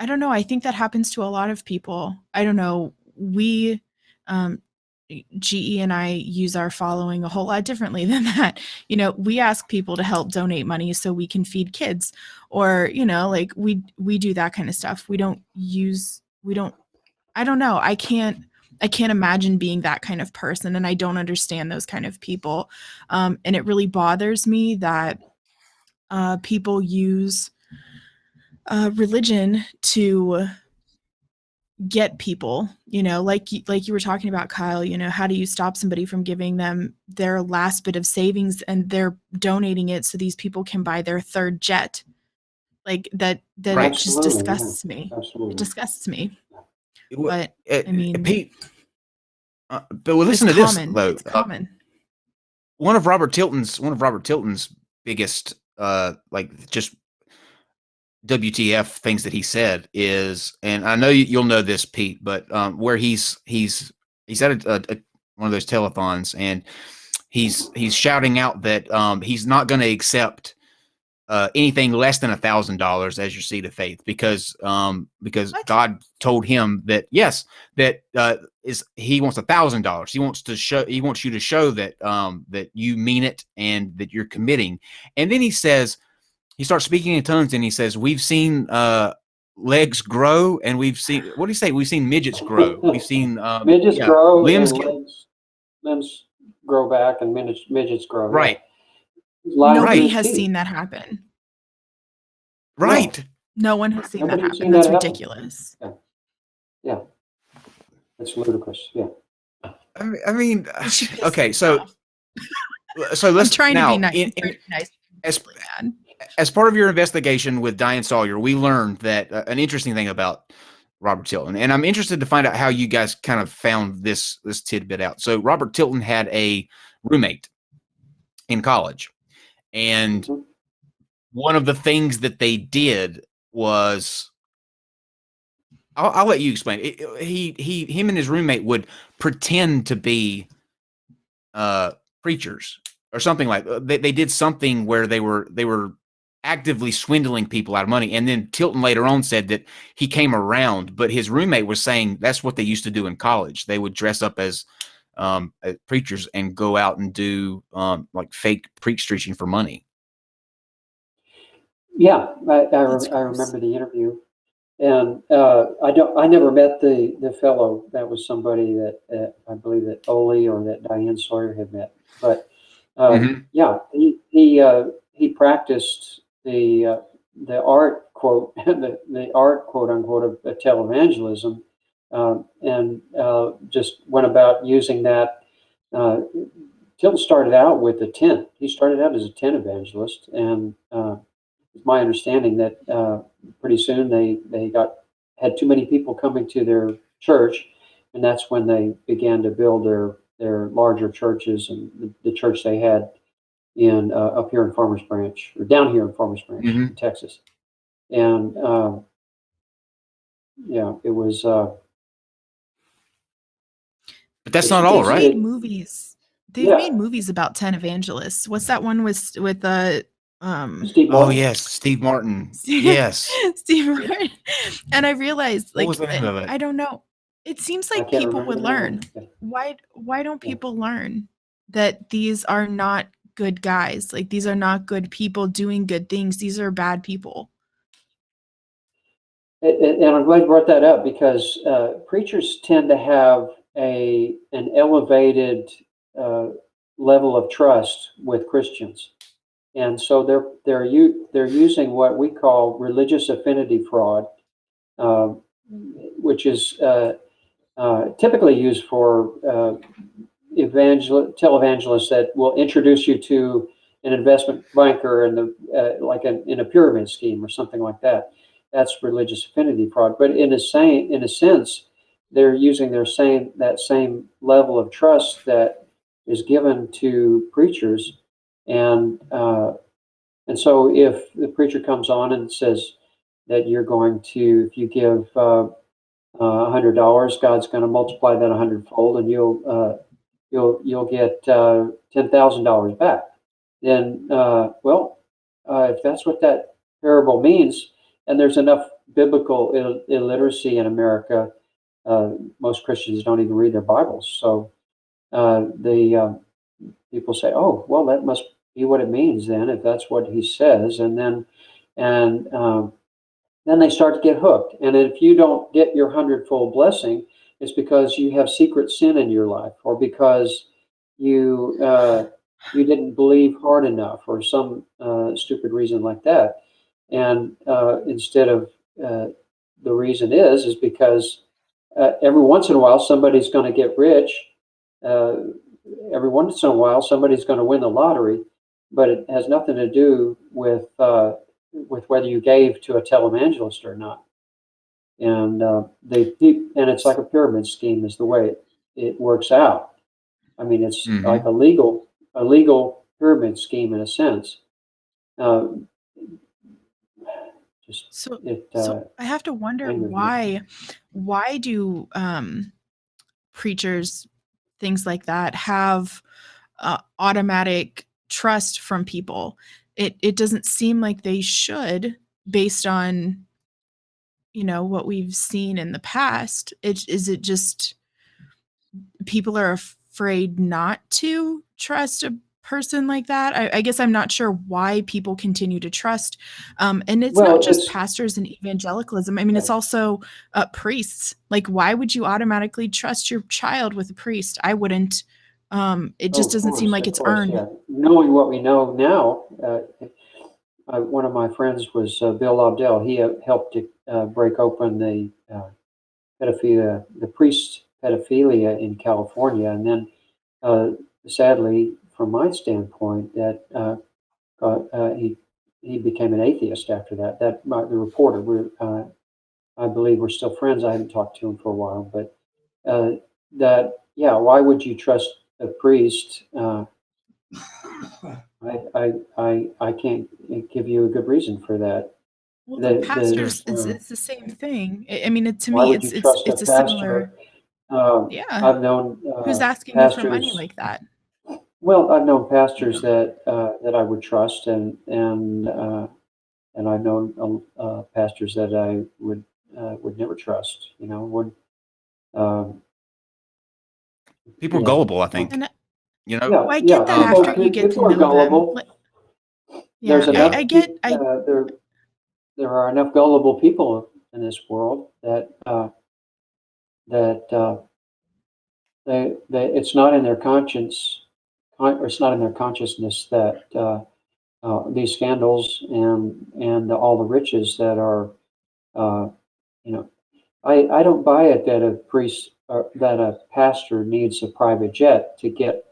don't know. I think that happens to a lot of people. I don't know. We, GE and I use our following a whole lot differently than that. We ask people to help donate money so we can feed kids, or, like we do that kind of stuff. I don't know. I can't imagine being that kind of person, and I don't understand those kind of people. And it really bothers me that people use religion to get people, like you were talking about, Kyle. How do you stop somebody from giving them their last bit of savings, and they're donating it so these people can buy their third jet? Like that Right. It just disgusts me. Absolutely. It disgusts me. But I mean, Pete, but listen to this though. It's common. One of Robert Tilton's biggest just WTF things that he said is, and I know you'll know this, Pete, but where he's at one of those telethons, and he's shouting out that he's not going to accept anything less than $1,000 as your seed of faith, because What? God told him that yes, that he wants $1,000. He wants you to show that that you mean it and that you're committing. And then he starts speaking in tongues, and he says, we've seen legs grow, and we've seen, what do you say? We've seen midgets grow. We've seen Midgets grow limbs and limbs grow back, and midgets grow. right. Nobody Right. has seen that happen. Right. No one has seen that Nobody's happen. seen That's that happen. ridiculous. Yeah. It's ludicrous. Yeah. I mean, It should piss okay, me so off. so let's I'm trying now, to be nice. in- I'm trying to be nice. as Really bad. as part of your investigation with Diane Sawyer, we learned that an interesting thing about Robert Tilton, and I'm interested to find out how you guys kind of found this tidbit out. So Robert Tilton had a roommate in college, and Mhm. one of the things that they did was, I'll let you explain. Him and his roommate would pretend to be preachers or something like they did something where they were actively swindling people out of money. And then Tilton later on said that he came around, but his roommate was saying that's what they used to do in college. They would dress up as preachers and go out and do like fake preach preaching for money. Yeah, I That's gross. remember the interview, and I never met the fellow. That was somebody that I believe that Ole or that Diane Sawyer had met. But Mhm. yeah, he practiced the art quote the art quote unquote of televangelism, and just went about using that. Tilton started out with a tent. He started out as a tent evangelist, and it's my understanding that pretty soon they had too many people coming to their church, and that's when they began to build their larger churches, and the church they had in up here in Farmers Branch, or down here in Farmers Branch, Mhm. in Texas. And yeah, it was. But that's not all, They've right? made movies. They've Yeah. made movies about 10 evangelists. What's that one with Steve Oh Martin. yes, Steve Martin. Yes. Steve Martin? And I realized, What like, was the name of it? I don't know. It seems I like can't people remember would the name. learn. Yeah. Why don't people learn that these are not good guys? Like, these are not good people doing good things. These are bad people. And I'm glad you brought that up, because preachers tend to have an elevated level of trust with Christians, and so they're using what we call religious affinity fraud, which is typically used for televangelists that will introduce you to an investment banker and in a pyramid scheme or something like that. That's religious affinity fraud. But in a sense, they're using that same level of trust that is given to preachers, and so if the preacher comes on and says that you're going to, if you give $100, God's going to multiply that 100-fold, and you'll get $10,000 back. Then, if that's what that parable means, and there's enough biblical illiteracy in America, most Christians don't even read their Bibles. So the people say, "Oh, well, that must be what it means then, if that's what he says," and then they start to get hooked. And if you don't get your 100-fold blessing, it's because you have secret sin in your life, or because you didn't believe hard enough, or some stupid reason like that. And instead of the reason is because every once in a while somebody's going to get rich. Every once in a while somebody's going to win the lottery, but it has nothing to do with whether you gave to a televangelist or not. And and it's like a pyramid scheme is the way it works out. I mean, it's like a legal pyramid scheme in a sense. So It I have to wonder angers me. why do preachers, things like that, have automatic trust from people? it doesn't seem like they should, based on, what we've seen in the past. Is it just people are afraid not to trust a person like that? I guess I'm not sure why people continue to trust. And it's Well, not just it's pastors and evangelicalism. I mean, it's also priests. Like, why would you automatically trust your child with a priest? I wouldn't. It just doesn't seem like it's earned. Yeah. Knowing what we know now, one of my friends was Bill Lobdell. He helped to break open the pedophilia, the priest pedophilia in California, and then sadly, from my standpoint, that he became an atheist after that. The reporter, I believe we're still friends. I haven't talked to him for a while, but why would you trust a priest? I can't give you a good reason for that. Well, the pastors, it's the same thing. I mean, to Why me, would you trust it's a a pastor? similar. Yeah. I've known Who's asking you for money pastors. like that? Well, I've known pastors that I would trust, and I've known pastors that I would never trust. People are gullible, I think. And Yeah, I get that people, after you get to people are know them. gullible. Yeah, There's enough. I get. There are enough gullible people in this world that it's not in their conscience, or it's not in their consciousness that these scandals and all the riches that are, I don't buy it that a priest or that a pastor needs a private jet to get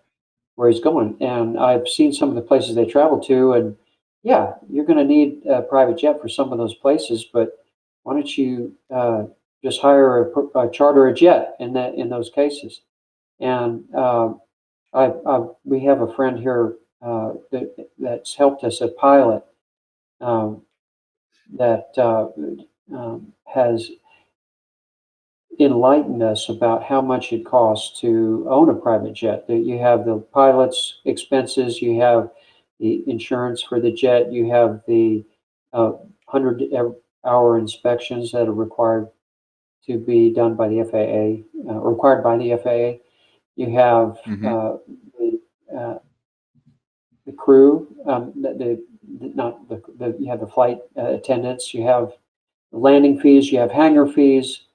where he's going. And I've seen some of the places they travel to, and yeah, you're going to need a private jet for some of those places, but why don't you just hire charter a jet in those cases? And we have a friend here that's helped us, a pilot that has enlightened us about how much it costs to own a private jet. That you have the pilot's expenses, you have the insurance for the jet, you have the 100-hour inspections that are required to be done by the FAA, required by the FAA. You have the crew, you have the flight attendants, you have the landing fees, you have hangar fees.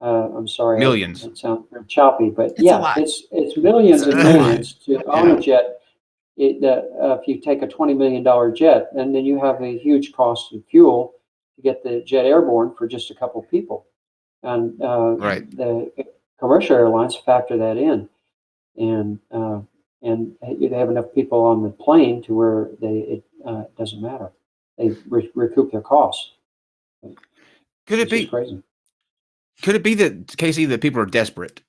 I'm sorry, Millions. it sounds very choppy, but It's a lot. it's millions and It's a lot. millions to own a jet. If you take a $20 million jet, and then you have a huge cost of fuel to get the jet airborne for just a couple of people, and Right. the commercial airlines factor that in, and they have enough people on the plane to where it doesn't matter. They recoup their costs. Could it It's just be? crazy. Could it be that, Casey, that people are desperate?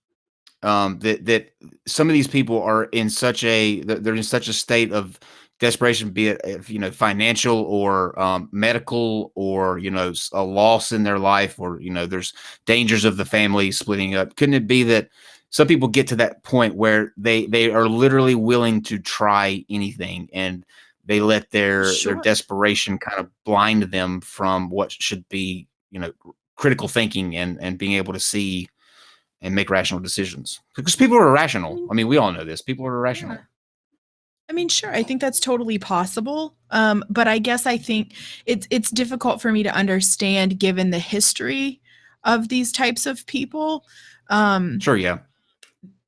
That some of these people are in they're in such a state of desperation, be it financial or medical, or a loss in their life, or there's dangers of the family splitting up. Couldn't it be that some people get to that point where they are literally willing to try anything, and they let their desperation kind of blind them from what should be critical thinking and being able to see and make rational decisions, because people are irrational. I mean, we all know this. People are irrational. Yeah. I mean, sure, I think that's totally possible. But I guess I think it's difficult for me to understand given the history of these types of people. Sure, yeah.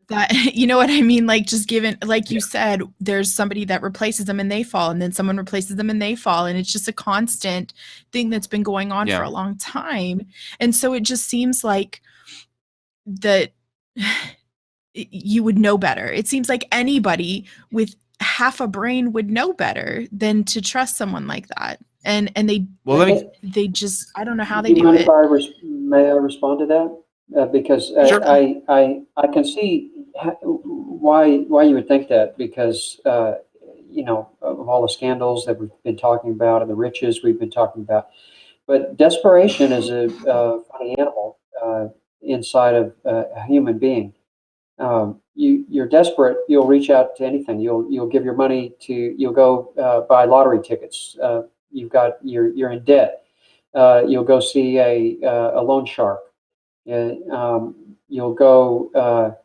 That you know what I mean? Like, just given, like you said, there's somebody that replaces them and they fall, and then someone replaces them and they fall, and it's just a constant thing that's been going on for a long time. And so it just seems like that you would know better. It seems like anybody with half a brain would know better than to trust someone like that. And they just, I don't know how they do it. May I respond to that? Because Sure. I can see why you would think that, because of all the scandals that we've been talking about and the riches we've been talking about. But desperation is a funny animal inside of a human being. you're desperate, you'll reach out to anything. You'll give your money to, you'll go buy lottery tickets. You're in debt. You'll go see a loan shark. You'll go.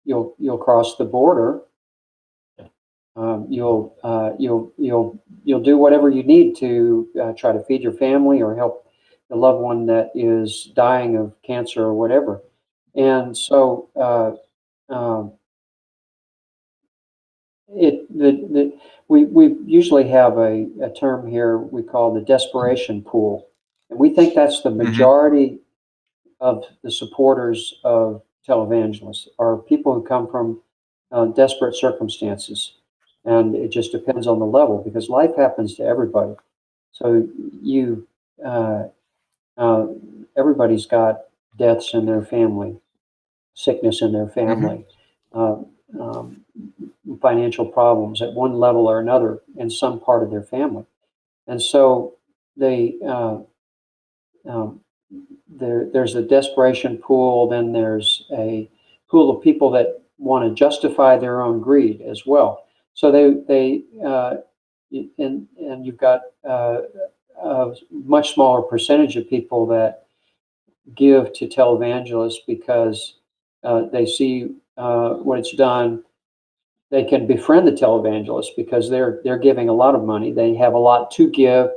You'll cross the border. You'll do whatever you need to try to feed your family or help the loved one that is dying of cancer or whatever. And so we usually have a term here we call the desperation pool, and we think that's the majority of the supporters of televangelists are people who come from desperate circumstances, and it just depends on the level because life happens to everybody. So everybody's got deaths in their family, sickness in their family, financial problems at one level or another in some part of their family, and so there's a desperation pool. Then there's a pool of people that want to justify their own greed as well. So and you've got a much smaller percentage of people that give to televangelists because they see what it's done. They can befriend the televangelist because they're giving a lot of money. They have a lot to give,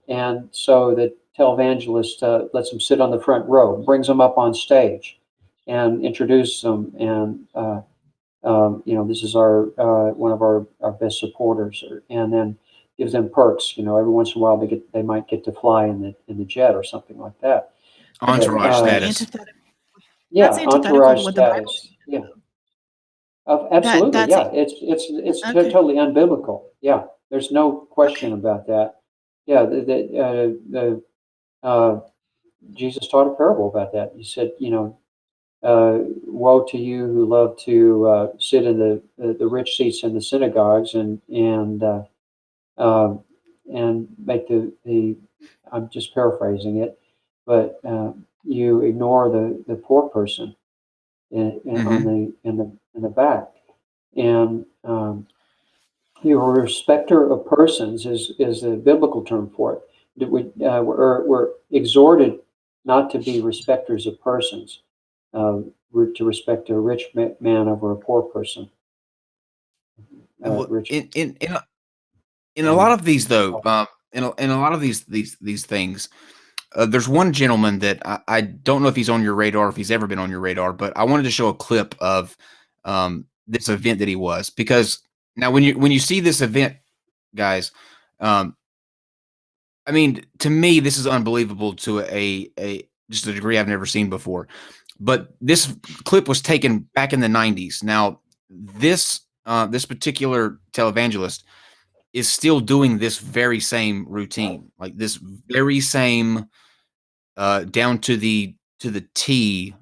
and so the televangelist lets them sit on the front row, brings them up on stage, and introduces them. And this is our one of our best supporters, and then gives them perks. Every once in a while they might get to fly in the jet or something like that. Entourage status. Yeah, That's antithetical entourage to what the Bible status. Yeah. Absolutely, that's yeah. It's Okay. totally unbiblical. Yeah, there's no question about that. Yeah, Jesus taught a parable about that. He said, woe to you who love to sit in the rich seats in the synagogues and make the I'm just paraphrasing it, but you ignore the poor person in the back, and you're a respecter of persons is the biblical term for it. We're exhorted not to be respecters of persons. We're to respect a rich man over a poor person. In a lot of these, though, in a lot of these things, there's one gentleman that I don't know if he's on your radar, if he's ever been on your radar, but I wanted to show a clip of this event that he was, because now when you see this event, guys, I mean, to me, this is unbelievable to a just a degree I've never seen before. But this clip was taken back in the 90s. Now, this particular televangelist is still doing this very same routine, like this very same down to the T,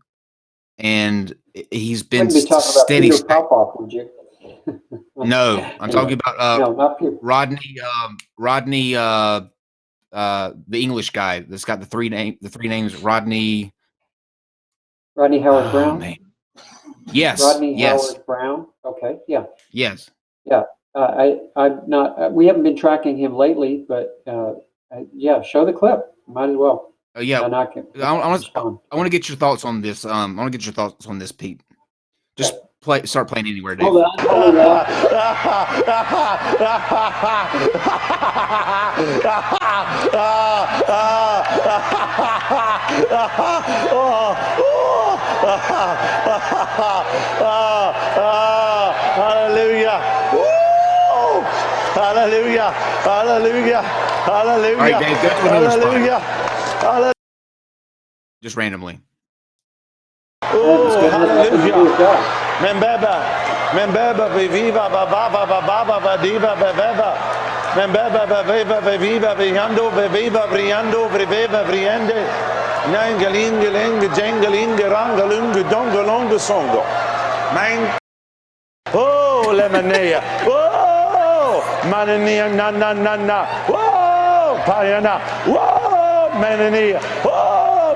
and he's been Wouldn't be talking about steady. Peter Popoff, would you? No, I'm talking about no, not Peter. Rodney, the English guy that's got the three names, Rodney Howard Brown. Man. Yes. Rodney yes. Howard Brown. Okay. Yeah. Yes. Yeah. I'm not. We haven't been tracking him lately, but yeah, show the clip. Might as well. Yeah. And I want to get your thoughts on this. I want to get your thoughts on this, Pete. Just start playing anywhere, Dave. Hold on. Hallelujah. Woo! Hallelujah. Hallelujah. Hallelujah. All right, Dave, go to another spot. Hallelujah. Just randomly. Oh, hallelujah. Membeba, viva, bababa, bababa, badiva, bebeba. Membeba, bebeba, beviva, briando, bebeba, briando, breveva, briende. Nangalingaling, jangaling, rangalung, dongalong, songo. Mang. Oh, lemonea. Oh, manania, na. Oh, payana. Oh, manania. Oh,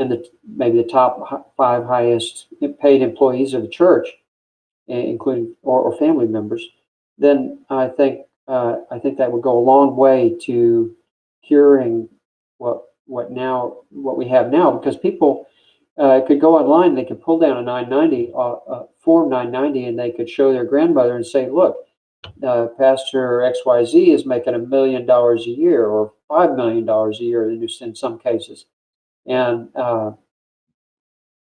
and maybe the top 5 highest paid employees of the church, including or family members, then I think that would go a long way to curing what we have now, because people could go online, they could pull down a 990 form 990, and they could show their grandmother and say, look, Pastor XYZ is making $1 million a year or $5 million a year in some cases. And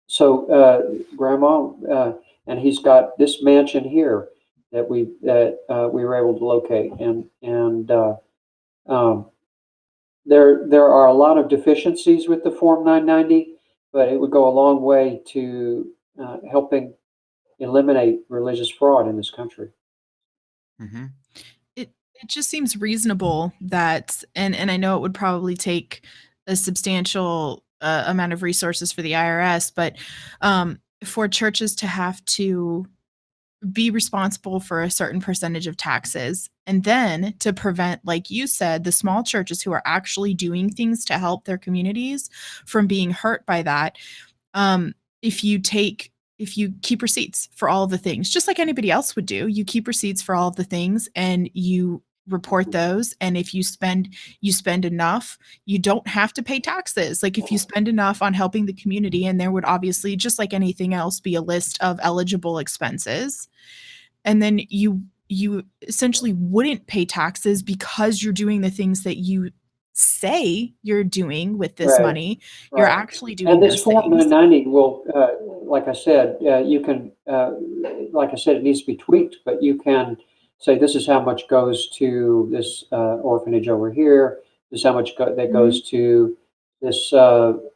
so grandma, and he's got this mansion here that we were able to locate, and there are a lot of deficiencies with the Form 990, but it would go a long way to helping eliminate religious fraud in this country. Mm-hmm. It just seems reasonable that, and I know it would probably take a substantial amount of resources for the IRS, but for churches to have to be responsible for a certain percentage of taxes, and then to prevent, like you said, the small churches who are actually doing things to help their communities from being hurt by that. If you keep receipts for all of the things, just like anybody else would do, you keep receipts for all of the things and you report those. And if you spend enough, you don't have to pay taxes. Like if you spend enough on helping the community, and there would obviously, just like anything else, be a list of eligible expenses. And then you essentially wouldn't pay taxes because you're doing the things that you say you're doing with this Right, money. You're right. actually doing And this those Form things. 990 will, like I said, you can, like I said, it needs to be tweaked, but you can say this is how much goes to this orphanage over here. This is how much that goes to this mother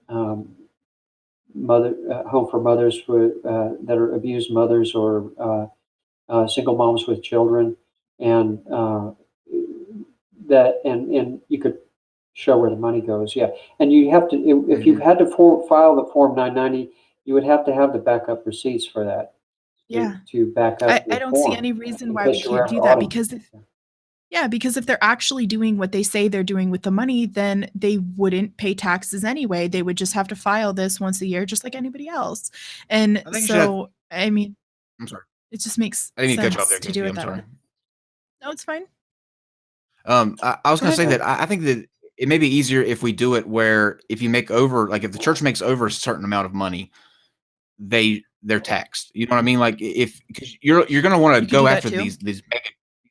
home for mothers that are abused mothers, or single moms with children, and and you could show where the money goes. Yeah, and you have to, if you had to file the Form 990, you would have to have the backup receipts for that. Yeah. To back up I the don't see form any reason in why we case you can't have do to that, audit. because if they're actually doing what they say they're doing with the money, then they wouldn't pay taxes anyway. They would just have to file this once a year, just like anybody else. And I think you should have, so, I mean, I'm sorry. it just makes I didn't mean to cut you off sense there, to do Kenzie. it I'm that sorry. way. No, it's fine. I was Go going to say ahead. that I think that it may be easier if we do it where if you make over, like if the church makes over a certain amount of money, they're taxed. You know what I mean? Like if, because you're going to want You to could do go that after too. these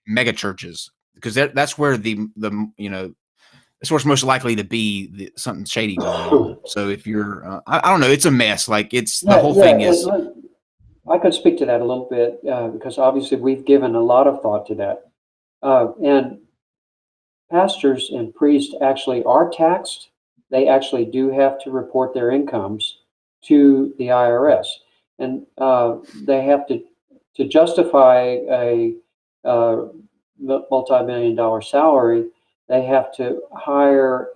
mega churches, because that's where the that's where it's most likely to be something shady going on. So if you're, I don't know, it's a mess. Like it's the whole thing is. I could speak to that a little bit because obviously we've given a lot of thought to that, and pastors and priests actually are taxed. They actually do have to report their incomes to the IRS, and they have to justify a multi-million-dollar salary. They have to hire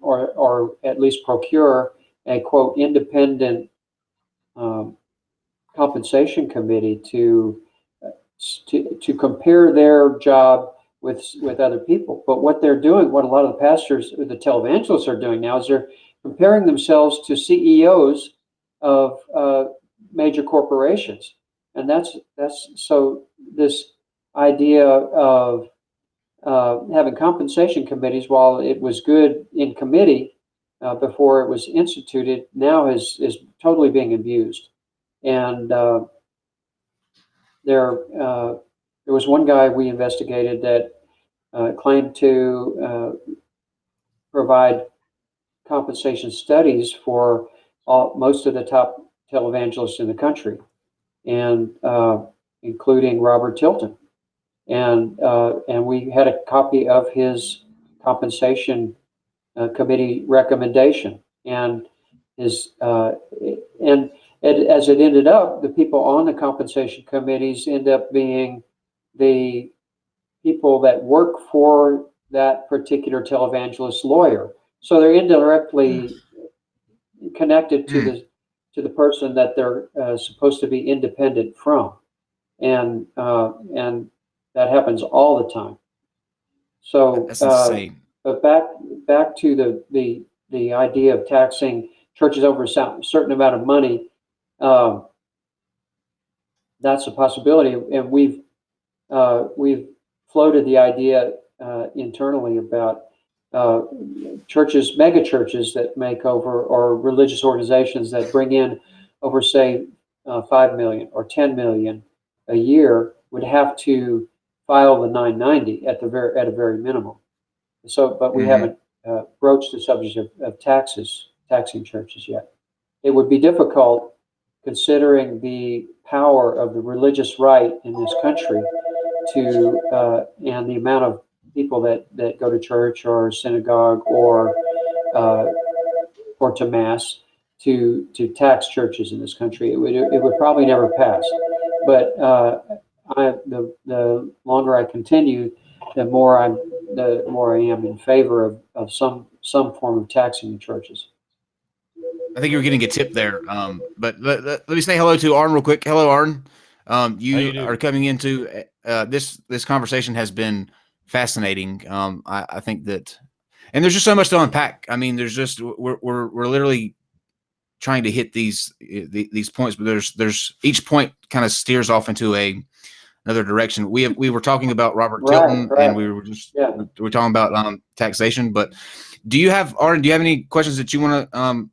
or at least procure a quote independent compensation committee to compare their job with other people. But what they're doing, what a lot of the pastors, the televangelists are doing now, is they're comparing themselves to CEOs of major corporations, and that's so this idea of having compensation committees, while it was good in committee before it was instituted, now is totally being abused. And there was one guy we investigated that claimed to provide compensation studies for most of the top televangelists in the country, and including Robert Tilton. And we had a copy of his compensation committee recommendation, and his and as it ended up, the people on the compensation committees end up being the people that work for that particular televangelist lawyer. So they're indirectly connected to the person that they're supposed to be independent from, and that happens all the time. So, That's insane. but back to the idea of taxing churches over a certain amount of money. That's a possibility, and we've floated the idea internally about churches, mega churches that make over, or religious organizations that bring in over, say, 5 million or 10 million a year would have to file the 990 at a very minimum. So, but we haven't broached the subject of taxing churches yet. It would be difficult considering the power of the religious right in this country to and the amount of people that go to church or synagogue or to mass to tax churches in this country. It would probably never pass. But the longer I continue, the more I am in favor of some form of taxing the churches. I think you were getting a tip there. But let me say hello to Aron real quick. Hello, Aron. You are coming into this conversation has been fascinating. I think that, and there's just so much to unpack. I mean, there's just we're literally trying to hit these points, but there's each point kind of steers off into another direction. We were talking about Robert Tilton, and we were talking about taxation. But Aron? Do you have any questions that you want to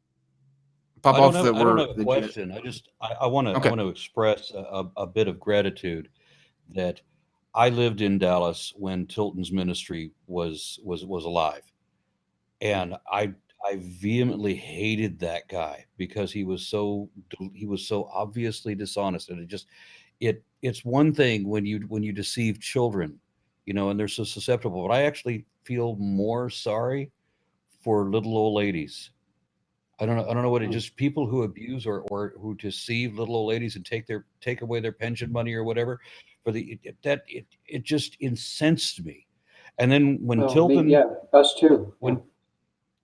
pop off? I don't have a question. I want to express a bit of gratitude that I lived in Dallas when Tilton's ministry was alive, and I vehemently hated that guy because he was so obviously dishonest, and it's one thing when you deceive children, and they're so susceptible. But I actually feel more sorry for little old ladies. I don't know what it just people who abuse or who deceive little old ladies and take away their pension money or whatever. It just incensed me. And then when Tilton, us too.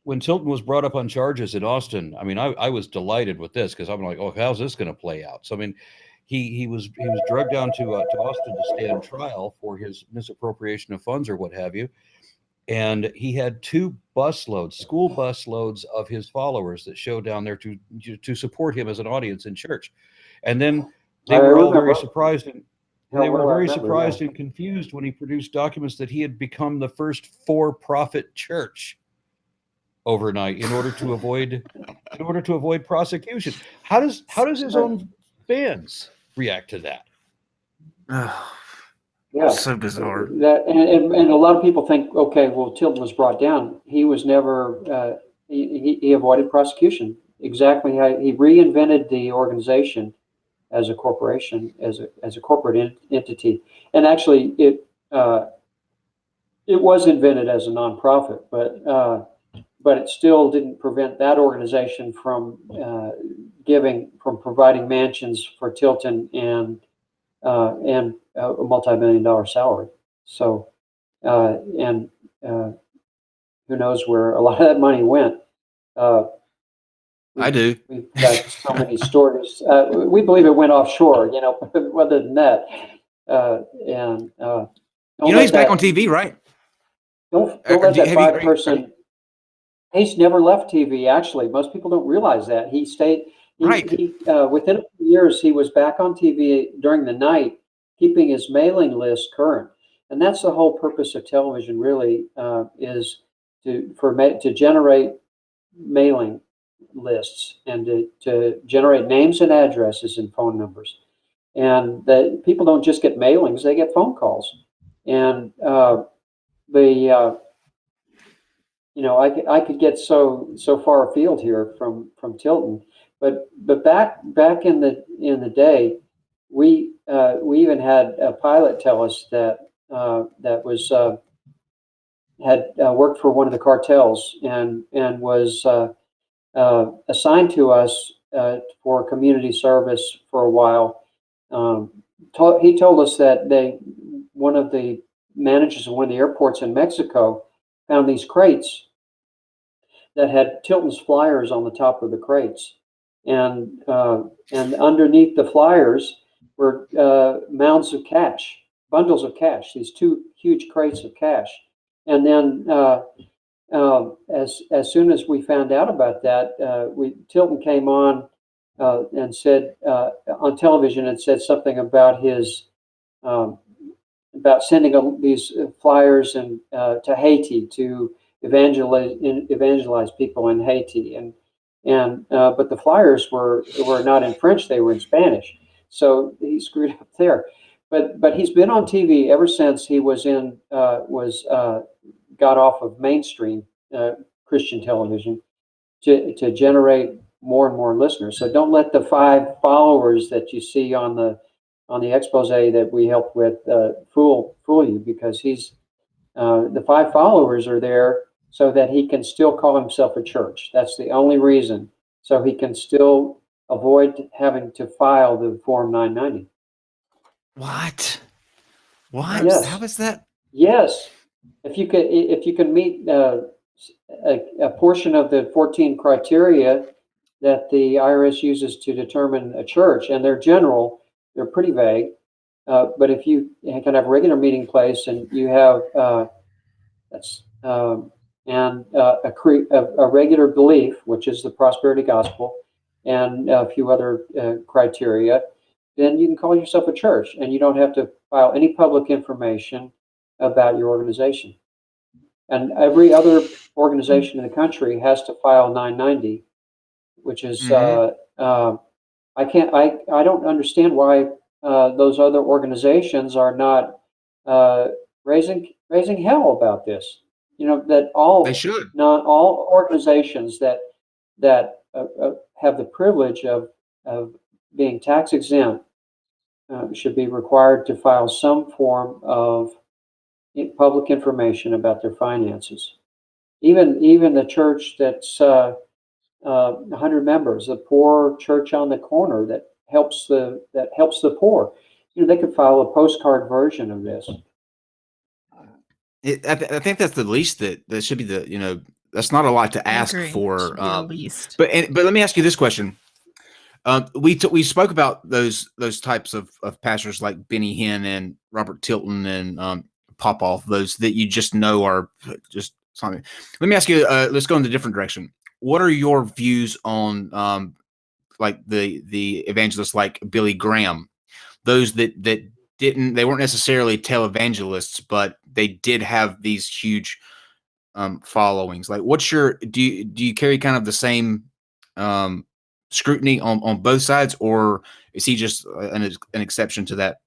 When Tilton was brought up on charges in Austin, I mean, I was delighted with this because I'm like, oh, how's this going to play out? So I mean, he was drugged down to Austin to stand trial for his misappropriation of funds or what have you. And he had 2 school bus loads of his followers that showed down there to support him as an audience in church. And then they were all very surprised and confused when he produced documents that he had become the first for-profit church overnight in order to avoid prosecution. How does his own fans react to that? Yeah, so bizarre. That and a lot of people think, okay, well, Tilton was brought down. He was never. He avoided prosecution. Exactly how he reinvented the organization as a corporation, as a corporate entity, and actually it was invented as a nonprofit, but it still didn't prevent that organization from providing mansions for Tilton and a multi-million-dollar salary. So, who knows where a lot of that money went? I do. We've got so many stories. We believe it went offshore, other than that. He's back on TV, right? Don't let that 5-person. He's never left TV. Actually, most people don't realize that he stayed. Within a few years, he was back on TV during the night, keeping his mailing list current. And that's the whole purpose of television, really, is to generate mailing lists and to generate names and addresses and phone numbers. And that people don't just get mailings; they get phone calls. And I could get so far afield here from Tilton, but back in the day, we even had a pilot tell us that had worked for one of the cartels and was assigned to us for community service for a while. He told us that one of the managers of one of the airports in Mexico found these crates that had Tilton's flyers on the top of the crates, and underneath the flyers were mounds of cash, bundles of cash. These 2 huge crates of cash, and then as soon as we found out about that, Tilton came on and said on television and said something about his about sending these flyers and to Haiti to evangelize people in Haiti, but the flyers were not in French; they were in Spanish. So he screwed up there. But he's been on TV ever since he was got off of mainstream Christian television to generate more and more listeners. So don't let the 5 followers that you see on the expose that we helped with fool you, because the 5 followers are there so that he can still call himself a church. That's the only reason. So he can still avoid having to file the Form 990. What? Yes. How is that? Yes. If you can meet a portion of the 14 criteria that the IRS uses to determine a church, and they're general, they're pretty vague. But if you can have a regular meeting place and you have a regular belief, which is the prosperity gospel, and a few other criteria, then you can call yourself a church, and you don't have to file any public information about your organization. And every other organization in the country has to file 990, which is I don't understand why those other organizations are not raising hell about this. They should. Not all organizations that have the privilege of being tax exempt should be required to file some form of public information about their finances. Even the church that's 100 members, the poor church on the corner that helps the poor, they could file a postcard version of this. I think that's the least that should be that's not a lot to ask for. Least. But let me ask you this question. We spoke about those types of pastors like Benny Hinn and Robert Tilton and Popoff, those that you just know are just something. Let me ask you. Let's go in a different direction. What are your views on like the evangelists like Billy Graham, those that they weren't necessarily televangelists, but they did have these huge followings? Like, do you carry kind of the same scrutiny on both sides, or is he just an exception to that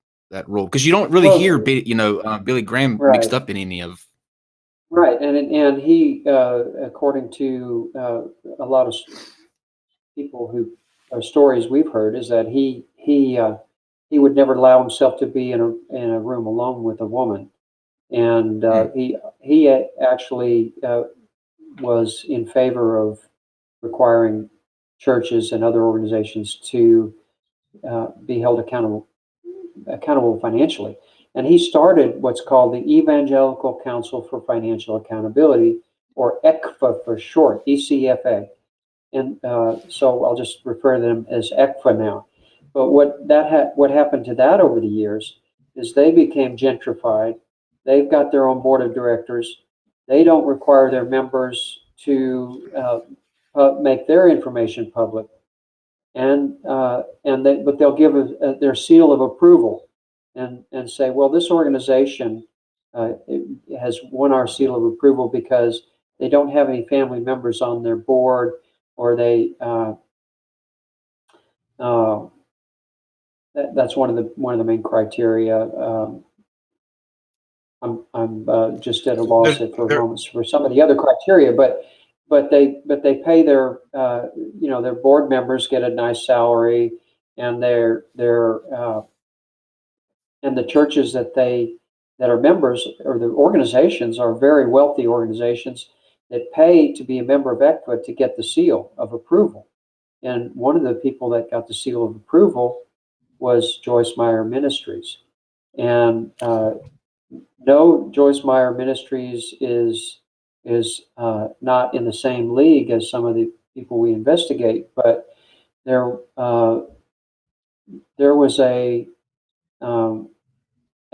rule? Because you don't really hear Billy Graham mixed up in any of. Right, and he, according to a lot of people stories we've heard, is that he would never allow himself to be in a room alone with a woman, and he actually was in favor of requiring churches and other organizations to be held accountable financially. And he started what's called the Evangelical Council for Financial Accountability, or ECFA for short, ECFA. And so I'll just refer to them as ECFA now. But what happened to that over the years is they became gentrified. They've got their own board of directors. They don't require their members to make their information public, but they'll give their seal of approval and say, well, this organization has won our seal of approval because they don't have any family members on their board, or that's one of the main criteria. I'm just at a loss for moments for some of the other criteria, but they pay their their board members get a nice salary, and and the churches that are members, or the organizations, are very wealthy organizations that pay to be a member of ECFA to get the seal of approval. And one of the people that got the seal of approval was Joyce Meyer Ministries. And no, Joyce Meyer Ministries is not in the same league as some of the people we investigate, but there was a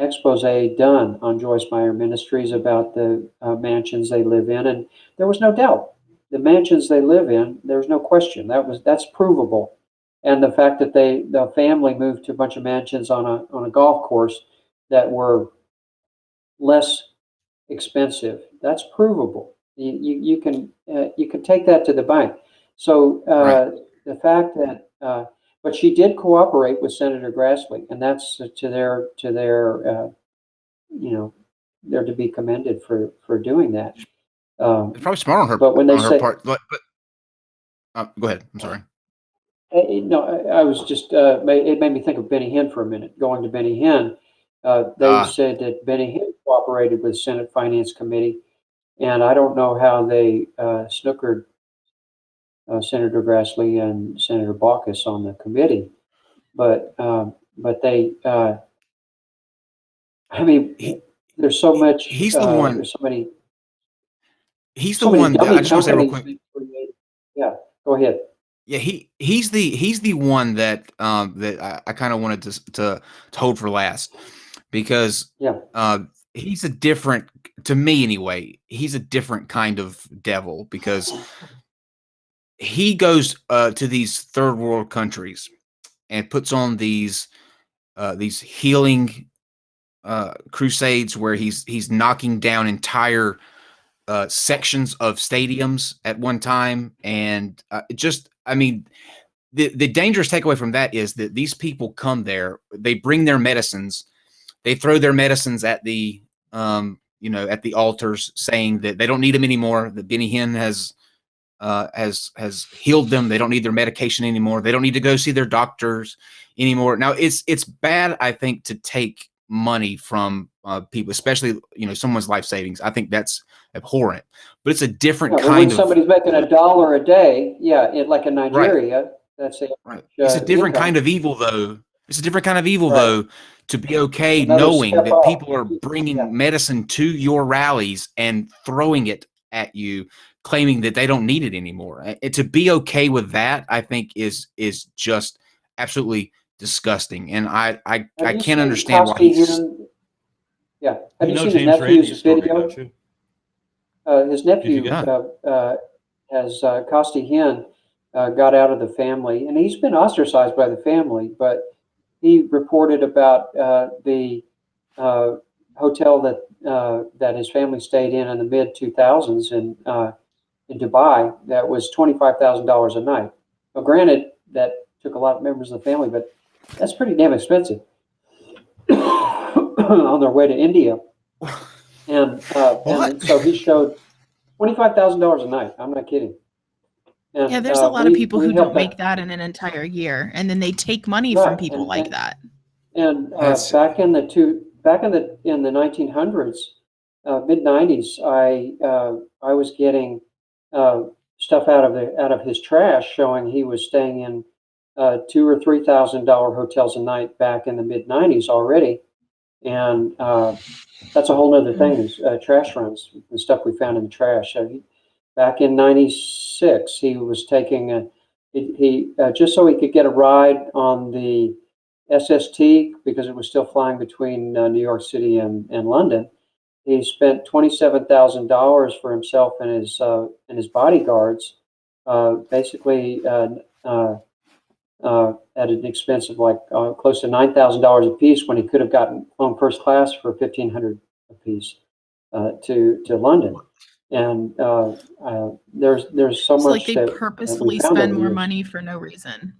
expose done on Joyce Meyer Ministries about the mansions they live in, and there was no doubt. The mansions they live in, there's no question. That's provable. And the fact that the family moved to a bunch of mansions on a golf course that were less expensive, that's provable. You can take that to the bank. So the fact that but she did cooperate with Senator Grassley, and that's to their they're to be commended for doing that. It's probably smart on her, but when they say, part. But go ahead. I'm sorry. No, I was just it made me think of Benny Hinn for a minute. Going to Benny Hinn, they said that Benny Hinn cooperated with Senate Finance Committee, and I don't know how they snookered Senator Grassley and Senator Baucus on the committee, but they, I mean, there's so much. He's the one. There's so many. He's the one. I just want to say real quick. Yeah, go ahead. Yeah, he's the one that that I kind of wanted to hold for last, because he's a different, to me anyway. He's a different kind of devil, because he goes to these third world countries and puts on these healing crusades where he's knocking down entire sections of stadiums at one time, and I mean, the dangerous takeaway from that is that these people come there, they bring their medicines, they throw their medicines at the at the altars, saying that they don't need them anymore, that Benny Hinn has healed them, they don't need their medication anymore, they don't need to go see their doctors anymore. Now it's bad, I think, to take money from people, especially someone's life savings. I think that's abhorrent, but it's a different kind of. Somebody's making $1 a day, like in Nigeria, right. That's it. Right. It's a different kind of evil, though. It's a different kind of evil, though, to be okay knowing that people are bringing medicine to your rallies and throwing it at you, claiming that they don't need it anymore. To be okay with that, I think, is just absolutely disgusting, and I can't understand why he's. Yeah, have you seen his nephew's video? His nephew has Costi Hinn got out of the family, and he's been ostracized by the family, but he reported about the hotel that his family stayed in the mid 2000s in Dubai. That was $25,000 a night. Well, granted, that took a lot of members of the family, but that's pretty damn expensive on their way to India. And so he showed $25,000 a night. I'm not kidding. And, yeah, there's a lot of people who don't make that in an entire year, and then they take money from people like that. And back in the 1900s, mid 90s, I was getting stuff out of his trash showing he was staying in $2,000 or $3,000 hotels a night back in the mid 90s already, and that's a whole other thing is trash runs and stuff we found in the trash. Back in '96, he was taking he just so he could get a ride on the SST because it was still flying between New York City and London. He spent $27,000 for himself and his bodyguards, basically at an expense of like close to $9,000 a piece, when he could have gotten flown first class for $1,500 a piece to London. And there's so much. Like they purposefully spend more money for no reason,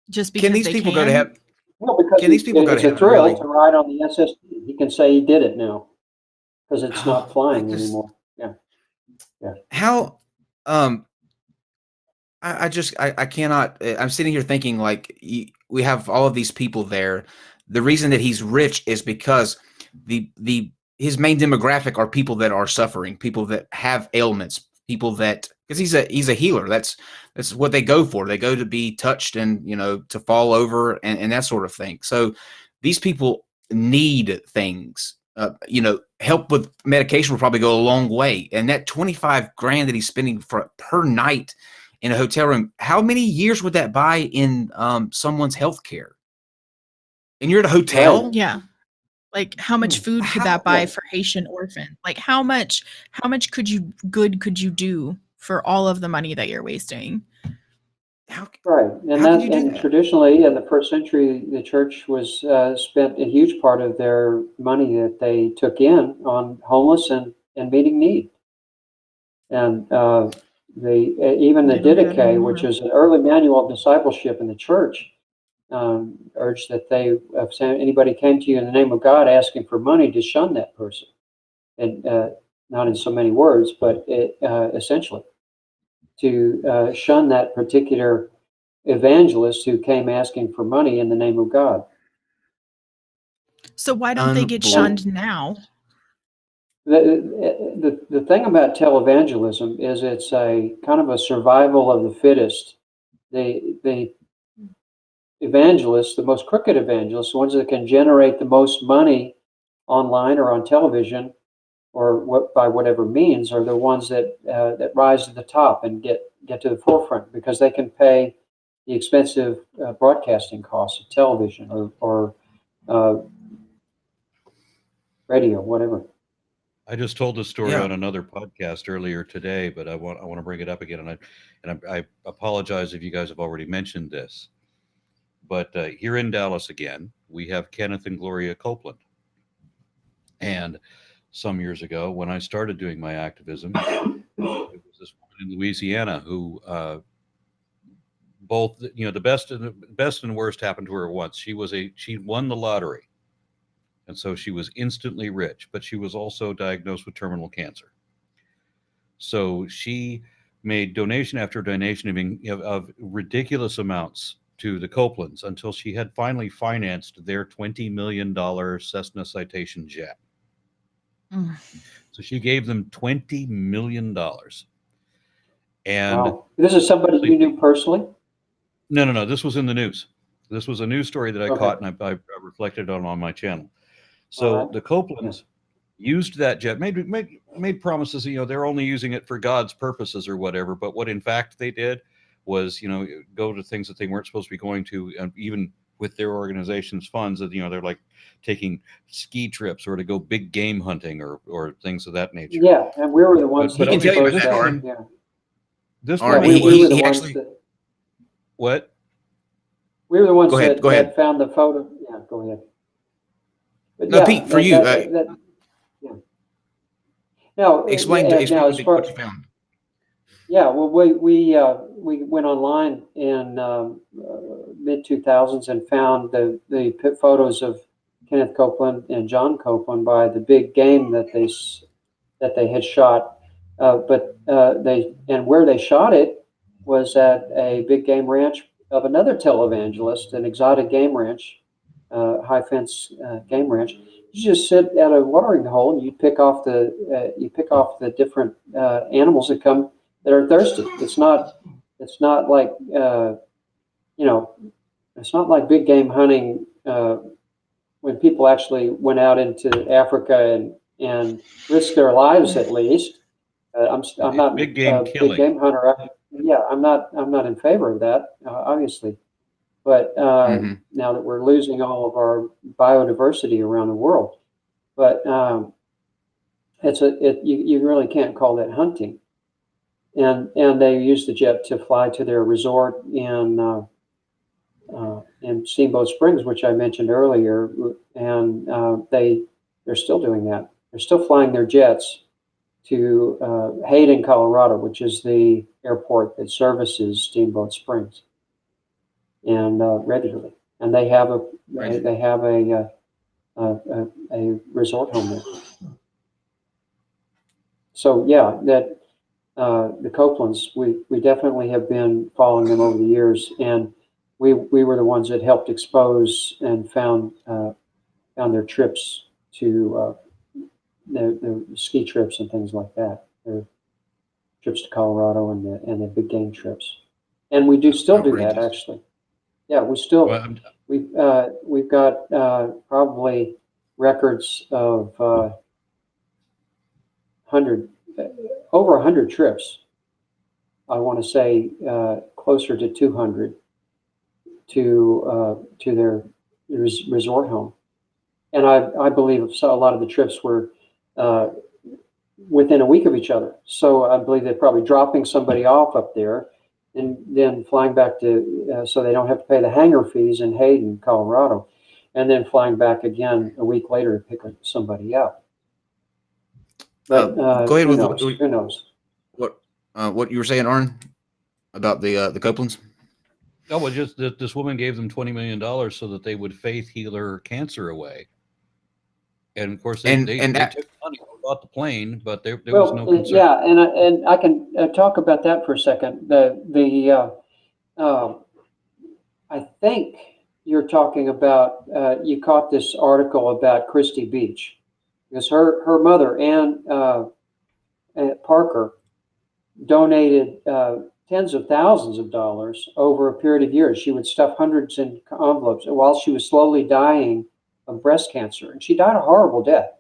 just because. Can these people go to heaven? Well, because can these people go to heaven? It's a thrill to ride on the SST. He can say he did it now because it's not flying anymore. Yeah. How? I cannot. I'm sitting here thinking, like, we have all of these people there. The reason that he's rich is because his main demographic are people that are suffering, people that have ailments, people that, because he's a healer. That's what they go for. They go to be touched and to fall over and that sort of thing. So these people need things. Help with medication will probably go a long way. And that $25,000 that he's spending per night in a hotel room, how many years would that buy in someone's health care? And you're at a hotel? Yeah. Like, how much food could that buy for Haitian orphan? Like, how much could you do for all of the money that you're wasting? Right, and traditionally in the first century, the church was spent a huge part of their money that they took in on homeless and meeting need. And even the Didache, which is an early manual of discipleship in the church, urged that if anybody came to you in the name of God asking for money, to shun that person, and not in so many words, but essentially to shun that particular evangelist who came asking for money in the name of God. So why don't they get shunned now? The thing about televangelism is it's a kind of a survival of the fittest. The evangelists, the most crooked evangelists, the ones that can generate the most money online or on television or by whatever means, are the ones that rise to the top and get to the forefront because they can pay the expensive broadcasting costs of television or radio, whatever. I just told this story on another podcast earlier today, but I want to bring it up again, and I apologize if you guys have already mentioned this. But here in Dallas again, we have Kenneth and Gloria Copeland. And some years ago, when I started doing my activism, it was this woman in Louisiana who both, the best and worst happened to her once. She won the lottery. And so she was instantly rich, but she was also diagnosed with terminal cancer. So she made donation after donation of ridiculous amounts to the Copelands until she had finally financed their $20 million Cessna Citation jet. So she gave them $20 million. And wow. This is somebody you knew personally? No. This was in the news. This was a news story that I caught, and I reflected on my channel. So the Copelands used that jet, made promises, they're only using it for God's purposes or whatever. But what in fact they did was, go to things that they weren't supposed to be going to, and even with their organization's funds, that they're like taking ski trips or to go big game hunting or things of that nature. Yeah, and we were the ones that exposed that. This one, we were the ones that. What? We were the ones go ahead. that found the photo. Yeah, go ahead. But no, Pete, for you. Yeah. Now, explain what you found. Yeah, well, we went online in mid 2000s and found the photos of Kenneth Copeland and John Copeland by the big game that they had shot, but where they shot it was at a big game ranch of another televangelist, an exotic game ranch. High fence game ranch. You just sit at a watering hole and you pick off the different animals that are thirsty. It's not like it's not like big game hunting when people actually went out into Africa and risked their lives at least. I'm not big game big game hunter. Yeah, I'm not in favor of that, obviously. But now that we're losing all of our biodiversity around the world, but you really can't call that hunting. And they use the jet to fly to their resort in Steamboat Springs, which I mentioned earlier, and they're still doing that. They're still flying their jets to Hayden, Colorado, which is the airport that services Steamboat Springs. And regularly, and they have a resort home there. So yeah, that the Copelands, we definitely have been following them over the years, and we were the ones that helped expose and found their trips to their ski trips and things like that. Their trips to Colorado and the big game trips, and we do still do that actually. Yeah, we've got probably records of over 100 trips. I want to say closer to 200 to their resort home, and I believe a lot of the trips were within a week of each other. So I believe they're probably dropping somebody off up there and then flying back to, so they don't have to pay the hangar fees in Hayden, Colorado, and then flying back again a week later to pick somebody up. But go ahead who with knows? Who knows? What you were saying, Aaron, about the Copelands? No, well, just that this woman gave them $20 million so that they would faith heal her cancer away. And of course, they took money, bought the plane, but there was no concern. Yeah, and I can talk about that for a second. I think you're talking about, you caught this article about Christy Beach, because her mother, Ann Parker, donated tens of thousands of dollars over a period of years. She would stuff hundreds in envelopes while she was slowly dying of breast cancer. And she died a horrible death,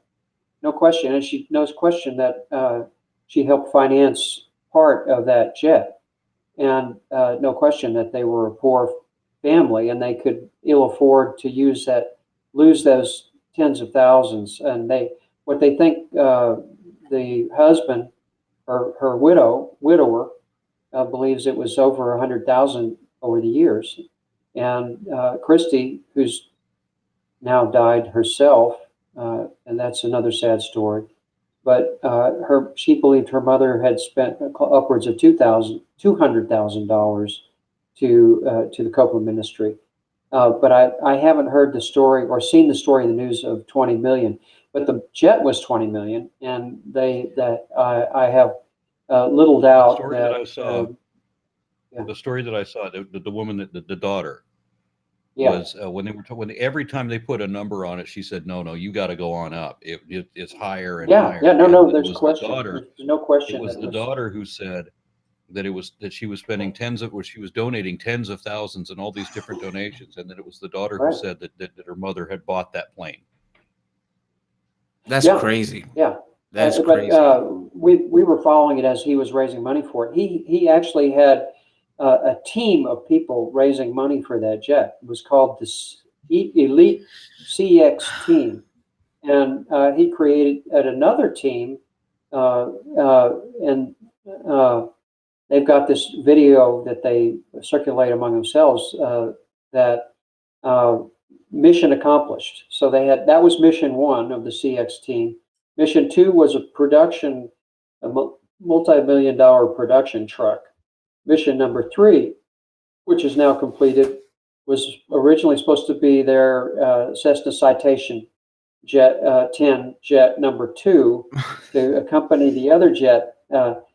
no question. And no question that she helped finance part of that jet. And no question that they were a poor family and they could ill afford to lose those tens of thousands. And what they think the husband, her widower, believes it was over 100,000 over the years. And Christy, who's now died herself, and that's another sad story. But she believed her mother had spent upwards of $200,000 to the Copeland ministry. But I haven't heard the story or seen the story in the news of 20 million. But the jet was 20 million, and I have little doubt The story that I saw, the woman, the daughter, was when every time they put a number on it, she said, "No, you got to go on up. It's higher and higher." No, there's question. There's no question. It was the daughter who said that she was spending she was donating tens of thousands and all these different donations, and that it was the daughter who said that her mother had bought that plane. That's crazy. Yeah. That's crazy. We were following it as he was raising money for it. He actually had a team of people raising money for that jet. It was called the Elite CX team, and he created another team, and they've got this video that they circulate among themselves that mission accomplished. So that was mission 1 of the CX team. Mission 2 was a multi-million-dollar production truck. Mission number 3, which is now completed, was originally supposed to be their Cessna Citation jet 10 jet number 2 to accompany the other jet, but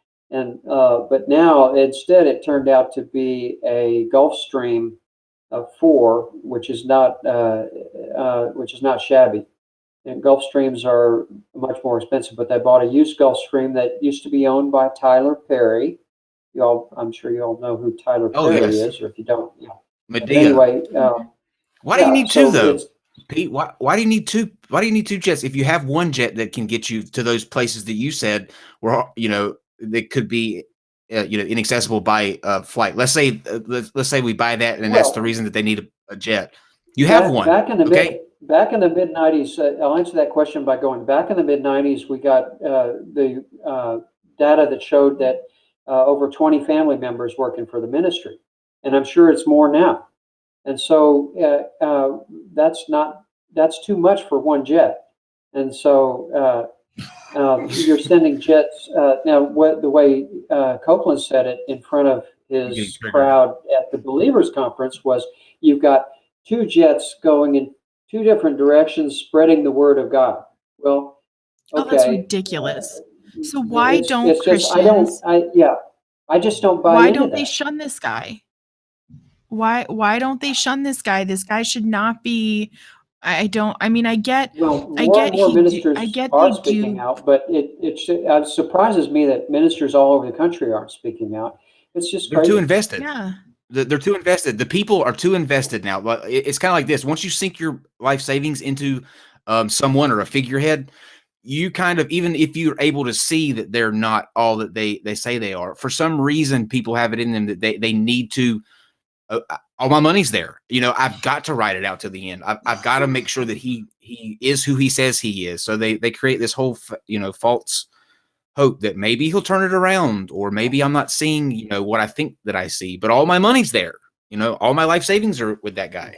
now instead it turned out to be a Gulfstream 4, which is not shabby. And Gulfstreams are much more expensive, but they bought a used Gulfstream that used to be owned by Tyler Perry. I'm sure you all know who Tyler Perry is, or if you don't, Medea. Anyway, why do you need two though, Pete? Why do you need two? Why do you need two jets if you have one jet that can get you to those places that you said were, that could be, inaccessible by flight? Let's say we buy that, and that's the reason that they need a jet. You have one. Back in the mid-90s, I'll answer that question by going back in the mid-90s. We got the data that showed that over 20 family members working for the ministry, and I'm sure it's more now. And so that's too much for one jet. And so you're sending jets now. The way Copeland said it in front of his crowd at the Believers Conference was, you've got two jets going in two different directions, spreading the word of God. Well, okay. Oh, that's ridiculous. So why don't Christians? I just don't buy into that. Why don't they shun this guy? Why don't they shun this guy? This guy should not be. I get. Well, more ministers are speaking out, but it surprises me that ministers all over the country aren't speaking out. It's just they're crazy. too invested. Yeah. They're too invested. The people are too invested now. But it's kind of like this. Once you sink your life savings into someone or a figurehead, you kind of, even if you're able to see that they're not all that they say they are, for some reason, people have it in them that they need to. all my money's there. You know, I've got to ride it out to the end. I've got to make sure that he is who he says he is. So they create this whole, you know, false hope that maybe he'll turn it around, or maybe I'm not seeing, you know, what I think that I see, but all my money's there. You know, all my life savings are with that guy.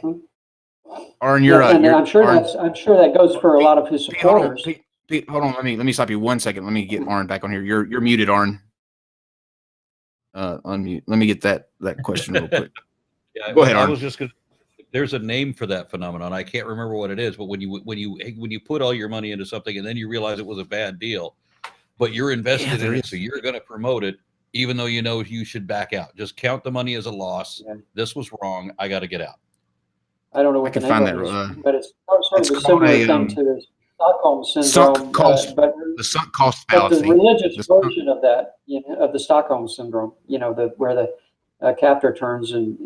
Or in your, and I'm sure that goes for a lot of his supporters. Pete, hold on. Let me stop you 1 second. Let me get Aron back on here. You're muted, Aron. Unmute. Let me get that question real quick. Yeah, go ahead, Aron. I was just gonna. There's a name for that phenomenon. I can't remember what it is, but when you put all your money into something and then you realize it was a bad deal, but you're invested in it, so you're going to promote it, even though you know you should back out. Just count the money as a loss. Yeah. This was wrong. I got to get out. I don't know what the name of it is, but it's sort of a similar thing to the Stockholm syndrome. But the sunk cost fallacy. But the religious version of that, you know, of the Stockholm syndrome, you know, where the captor turns and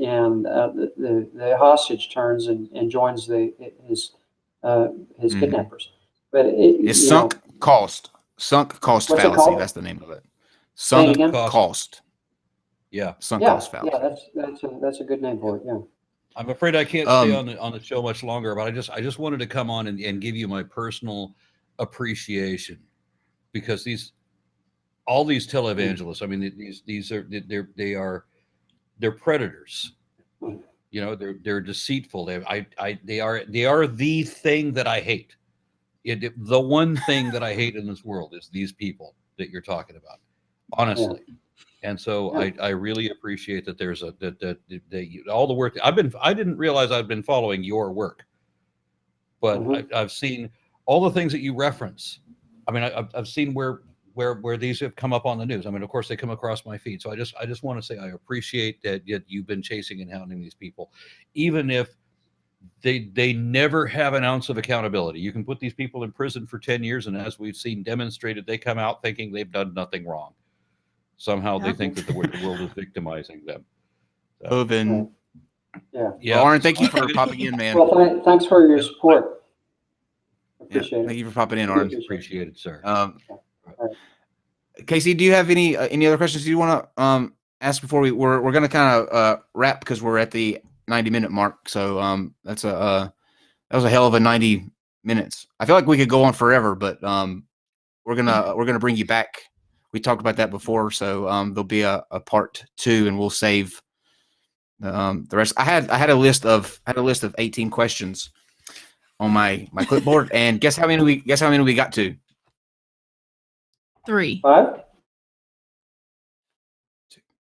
the hostage turns and joins his kidnappers. But it's sunk cost fallacy. That's the name of it. Sunk cost. Yeah. Sunk cost fallacy. Yeah, that's a good name for it. Yeah. I'm afraid I can't stay on the show much longer, but I just wanted to come on and give you my personal appreciation, because all these televangelists, I mean, they're predators. You know, they're deceitful. They are the thing that I hate. The one thing that I hate in this world is these people that you're talking about, honestly. Yeah. And so I really appreciate that there's all the work I didn't realize I'd been following your work, but I've seen all the things that you reference. I mean, I've seen where these have come up on the news. I mean, of course, they come across my feed. So I just want to say I appreciate that you've been chasing and hounding these people, even if they never have an ounce of accountability. You can put these people in prison for 10 years, and as we've seen demonstrated, they come out thinking they've done nothing wrong. Somehow they think that the world is victimizing them. Yeah. Well, Aron, thank you for popping in, man. Well, thanks for your support. Appreciate it. Thank you for popping in, Aron. Appreciate it, sir. Casey, do you have any other questions you want to ask before we're going to kind of wrap, because we're at the 90-minute mark. So that was a hell of a 90 minutes. I feel like we could go on forever, but we're gonna bring you back. We talked about that before, so there'll be a part 2, and we'll save the rest. I had a list of 18 questions on my clipboard, and guess how many we got to? 3. 5.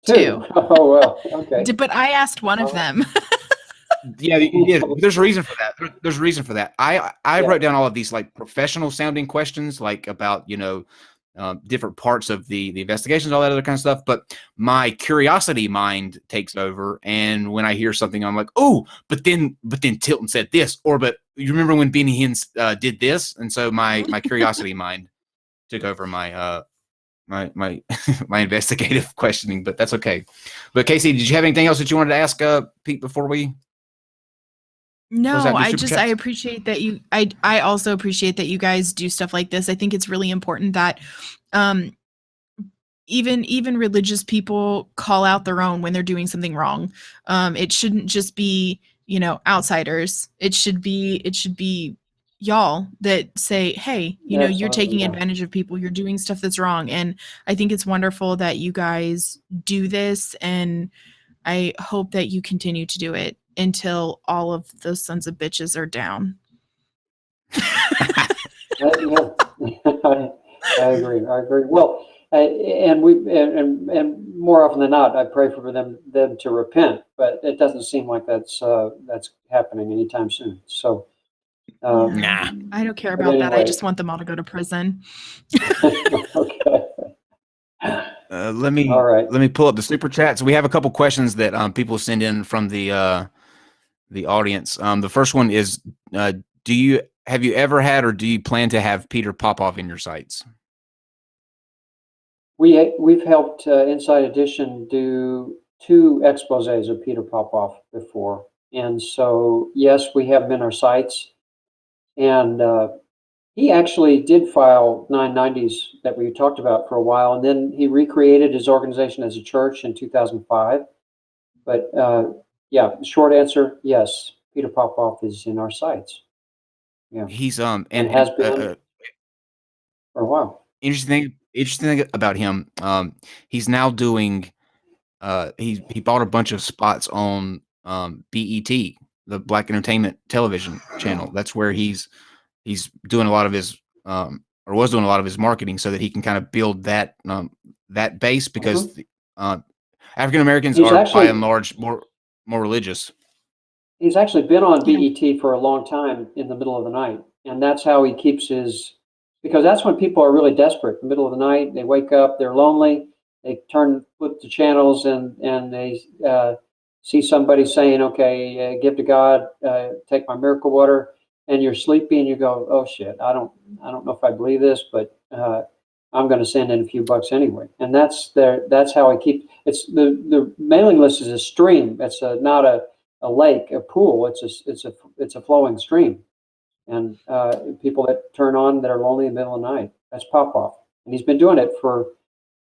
2. Oh well, okay. But I asked one of them. Yeah, there's a reason for that. There's a reason for that. I wrote down all of these like professional sounding questions, like about, you know, different parts of the investigations, all that other kind of stuff. But my curiosity mind takes over, and when I hear something, I'm like, oh, but then Tilton said this, or but you remember when Benny Hinn did this, and so my curiosity mind took over my my investigative questioning. But that's okay. But Casey, did you have anything else that you wanted to ask Pete before we? No, I appreciate that you, I also appreciate that you guys do stuff like this. I think it's really important that even religious people call out their own when they're doing something wrong. It shouldn't just be, you know, outsiders. It should be y'all that say, hey, you know, you're taking advantage of people, you're doing stuff that's wrong. And I think it's wonderful that you guys do this, and I hope that you continue to do it until all of those sons of bitches are down. I agree. Well, and more often than not, I pray for them to repent, but it doesn't seem like that's happening anytime soon. So, nah, I don't care about that. I just want them all to go to prison. Okay. Let me pull up the super chats. We have a couple questions that people send in from the audience. The first one is, have you ever had, or do you plan to have Peter Popoff in your sites? We've helped Inside Edition do 2 exposés of Peter Popoff before, and so yes, we have him in our sites. And he actually did file 990s that we talked about for a while, and then he recreated his organization as a church in 2005. But yeah, short answer, yes. Peter Popoff is in our sites. Yeah, He's and has been for a while. interesting thing about him. He's now doing. He bought a bunch of spots on BET, the Black Entertainment Television channel. That's where he's doing a lot of his or was doing a lot of his marketing, so that he can kind of build that that base, because African Americans are by and large more religious. He's actually been on BET for a long time in the middle of the night, and that's how he keeps his. Because that's when people are really desperate. In the middle of the night, they wake up, they're lonely, they flip the channels, and they see somebody saying, "Okay, give to God, take my miracle water," and you're sleepy, and you go, "Oh shit, I don't know if I believe this, but I'm going to send in a few bucks anyway." And that's how I keep. It's the mailing list is a stream. It's not a lake, a pool. It's a flowing stream, and people that turn on that are lonely in the middle of the night. That's Popoff, and he's been doing it for.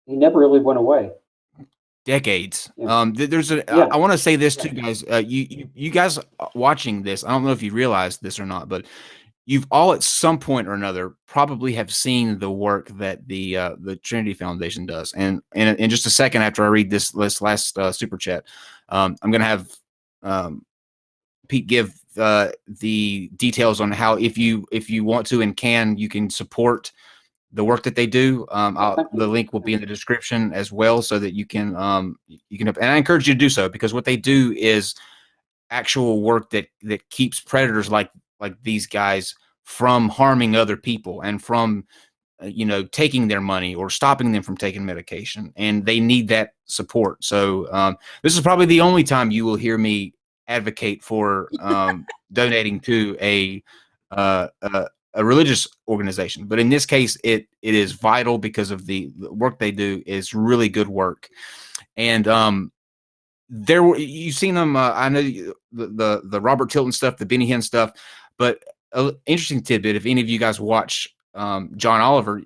He never really went away. Decades. Yeah. There's a. I want to say this too, guys. You guys watching this, I don't know if you realize this or not, but you've all at some point or another probably have seen the work that the Trinity Foundation does. And in just a second, after I read this last super chat, I'm going to have Pete give the details on how, if you want to and can, you can support the work that they do. The link will be in the description as well, so that you can and I encourage you to do so, because what they do is actual work that keeps predators like these guys from harming other people and from taking their money or stopping them from taking medication, and they need that support. So this is probably the only time you will hear me advocate for donating to a religious organization, but in this case it is vital, because of the work they do is really good work. And you've seen them. I know the Robert Tilton stuff, the Benny Hinn stuff, but an interesting tidbit: if any of you guys watch John Oliver,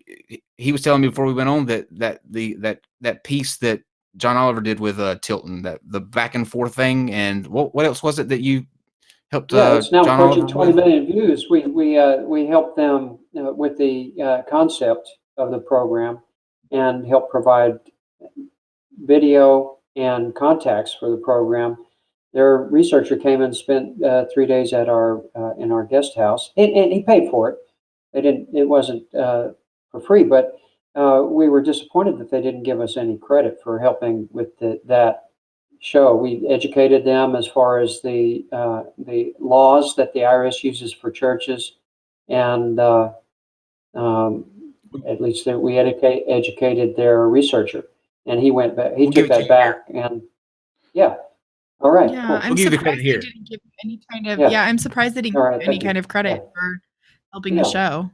he was telling me before we went on that piece that John Oliver did with Tilton, that the back and forth thing, and what else was it that you helped? Yeah, it's now John approaching Oliver 20 million views. We helped them with the concept of the program, and help provide video and contacts for the program. Their researcher came and spent 3 days at in our guest house, and he paid for it. It wasn't for free, but we were disappointed that they didn't give us any credit for helping with that show. We educated them as far as the laws that the IRS uses for churches, and at least that we educated their researcher, and he went back. He took that back, and yeah. All right. Yeah, Cool. I'm surprised they didn't give any kind of. Yeah, I'm surprised they didn't give any kind of credit for helping the show.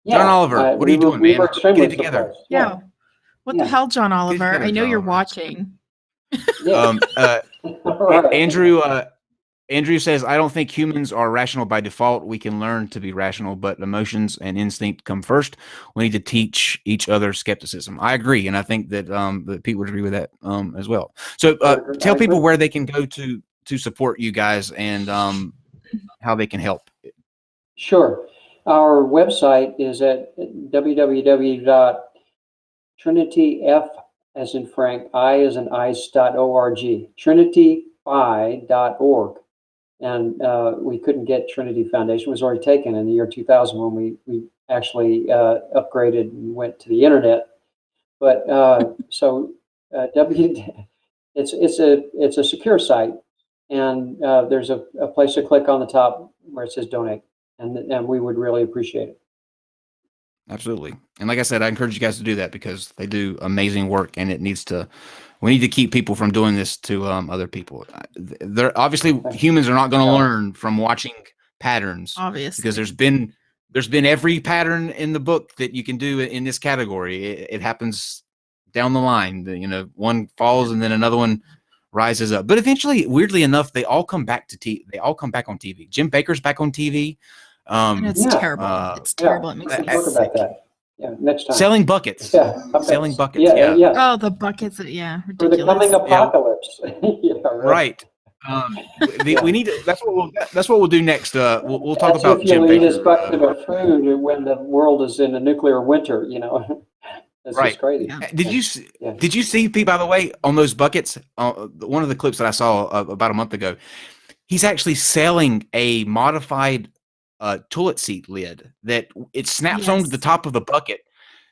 Yeah. John Oliver, what are you doing, man? Get it together. Yeah. What the hell, John Oliver? I know you're watching. Yeah. Andrew says, I don't think humans are rational by default. We can learn to be rational, but emotions and instinct come first. We need to teach each other skepticism. I agree, and I think that that Pete would agree with that as well. So tell people where they can go to support you guys, and how they can help. Sure. Our website is at www.trinityf, as in Frank, I as in ice.org, trinityfi.org. And we couldn't get Trinity Foundation. It was already taken in the year 2000 when we actually upgraded and went to the internet. But it's a secure site, and there's a place to click on the top where it says donate, and we would really appreciate it. Absolutely. And like I said, I encourage you guys to do that, because they do amazing work, and we need to keep people from doing this to other people. They're obviously, humans are not going to learn from watching patterns, obviously, because there's been every pattern in the book that you can do in this category. It happens down the line. One falls and then another one rises up. But eventually, weirdly enough, they all come back they all come back on TV. Jim Bakker's back on TV. And it's terrible. It's terrible. It makes me talk about that. Yeah, next time. Selling buckets. Yeah, selling buckets. Yeah. Oh, the buckets. Yeah, ridiculous. For the coming apocalypse. Right. Yeah. we need to, that's what we'll do next. We'll talk That's about if Jim you'll eat Baker. a bucket of food when the world is in a nuclear winter, you know. It's Right. just crazy. Yeah. Did you see, Pete, by the way, on those buckets, one of the clips that I saw about a month ago, he's actually selling a modified toilet seat lid that it snaps onto the Yes. top of the bucket,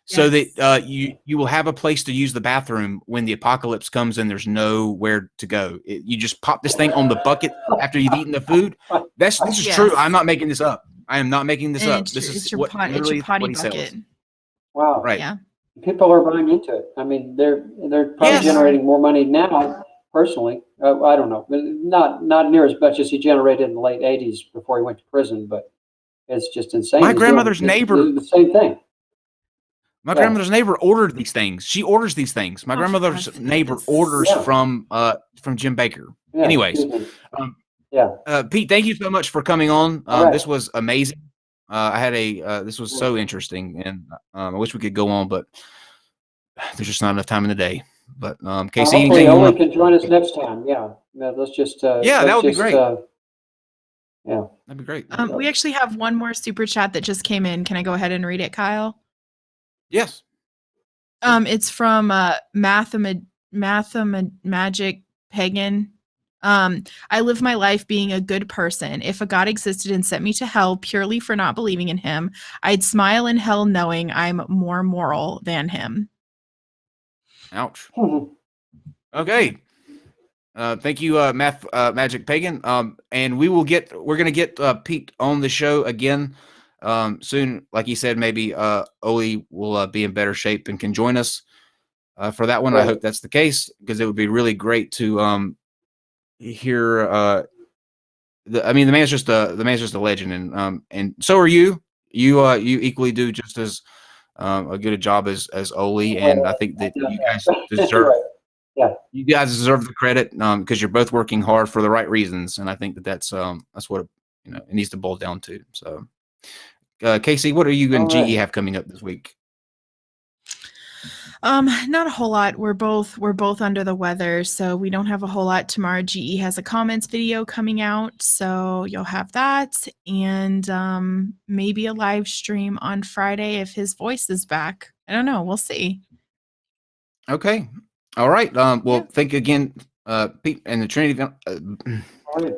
so Yes. that you will have a place to use the bathroom when the apocalypse comes and there's nowhere to go. You just pop this thing on the bucket after you've eaten the food. This is true. Yes. I'm not making this up. I am not making this And up. it's This your- is it's your what pot, it's literally your potty what he bucket. sells. Wow. Right. Yeah. People are buying into it. I mean, they're probably Yes. generating more money now. Personally, I don't know, not near as much as he generated in the late '80s before he went to prison, but it's just insane. My He's doing grandmother's neighbor. the same thing. My Yeah. grandmother's neighbor ordered these things. She orders these things. My Oh, for grandmother's God's neighbor sakes. orders Yeah. from Jim Baker. Yeah, Anyways, excuse me. um, Yeah. Pete, thank you so much for coming on. All right. This was amazing. I had this was so interesting, and I wish we could go on, but there's just not enough time in the day. But Casey, Hopefully, anything you Ole want? can join us next time. Yeah. Let's just. Yeah, that would be great. Yeah. That'd be great. We actually have one more super chat that just came in. Can I go ahead and read it, Kyle? Yes. It's from Magic Pagan. I live my life being a good person. If a God existed and sent me to hell purely for not believing in him, I'd smile in hell knowing I'm more moral than him. Ouch. Okay. Thank you, Magic Pagan. And we're gonna get Pete on the show again soon. Like he said, maybe Ole will be in better shape and can join us for that one. Right. I hope that's the case, because it would be really great to hear. The man's just a legend, and so are you. You equally do just as a good a job as Ole, and I think that you guys deserve. Right. Yeah. You guys deserve the credit because you're both working hard for the right reasons, and I think that's what it needs to boil down to. So, Casey, what are you and GE have coming up this week? Not a whole lot. We're both under the weather, so we don't have a whole lot tomorrow. GE has a comments video coming out, so you'll have that, and maybe a live stream on Friday if his voice is back. I don't know. We'll see. Okay. All right. Well, thank you again, Pete, and the Trinity. All right.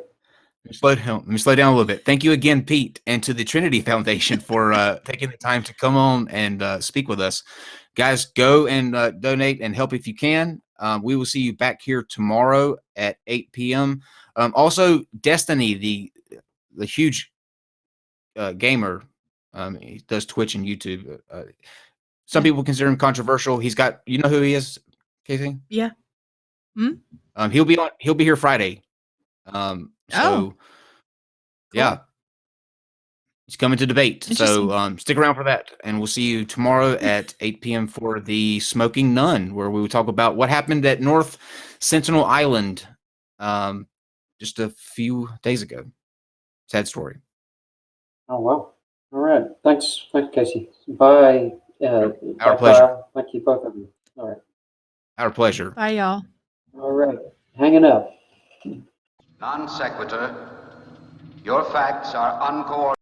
Let me slow down a little bit. Thank you again, Pete, and to the Trinity Foundation for taking the time to come on and speak with us. Guys, go and donate and help if you can. We will see you back here tomorrow at 8 p.m. Also, Destiny, the huge gamer, he does Twitch and YouTube. Some people consider him controversial. He's got, you know who he is, Casey? Yeah. He'll be here Friday. Cool. Yeah. He's coming to debate. So stick around for that. And we'll see you tomorrow at 8 p.m. for the Smoking Nun, where we will talk about what happened at North Sentinel Island just a few days ago. Sad story. Oh, well. All right. Thanks, Casey. Bye. Our pleasure. Thank you, both of you. All right. Our pleasure. Bye, y'all. All right. Hanging up. Non sequitur. Your facts are uncoordinated.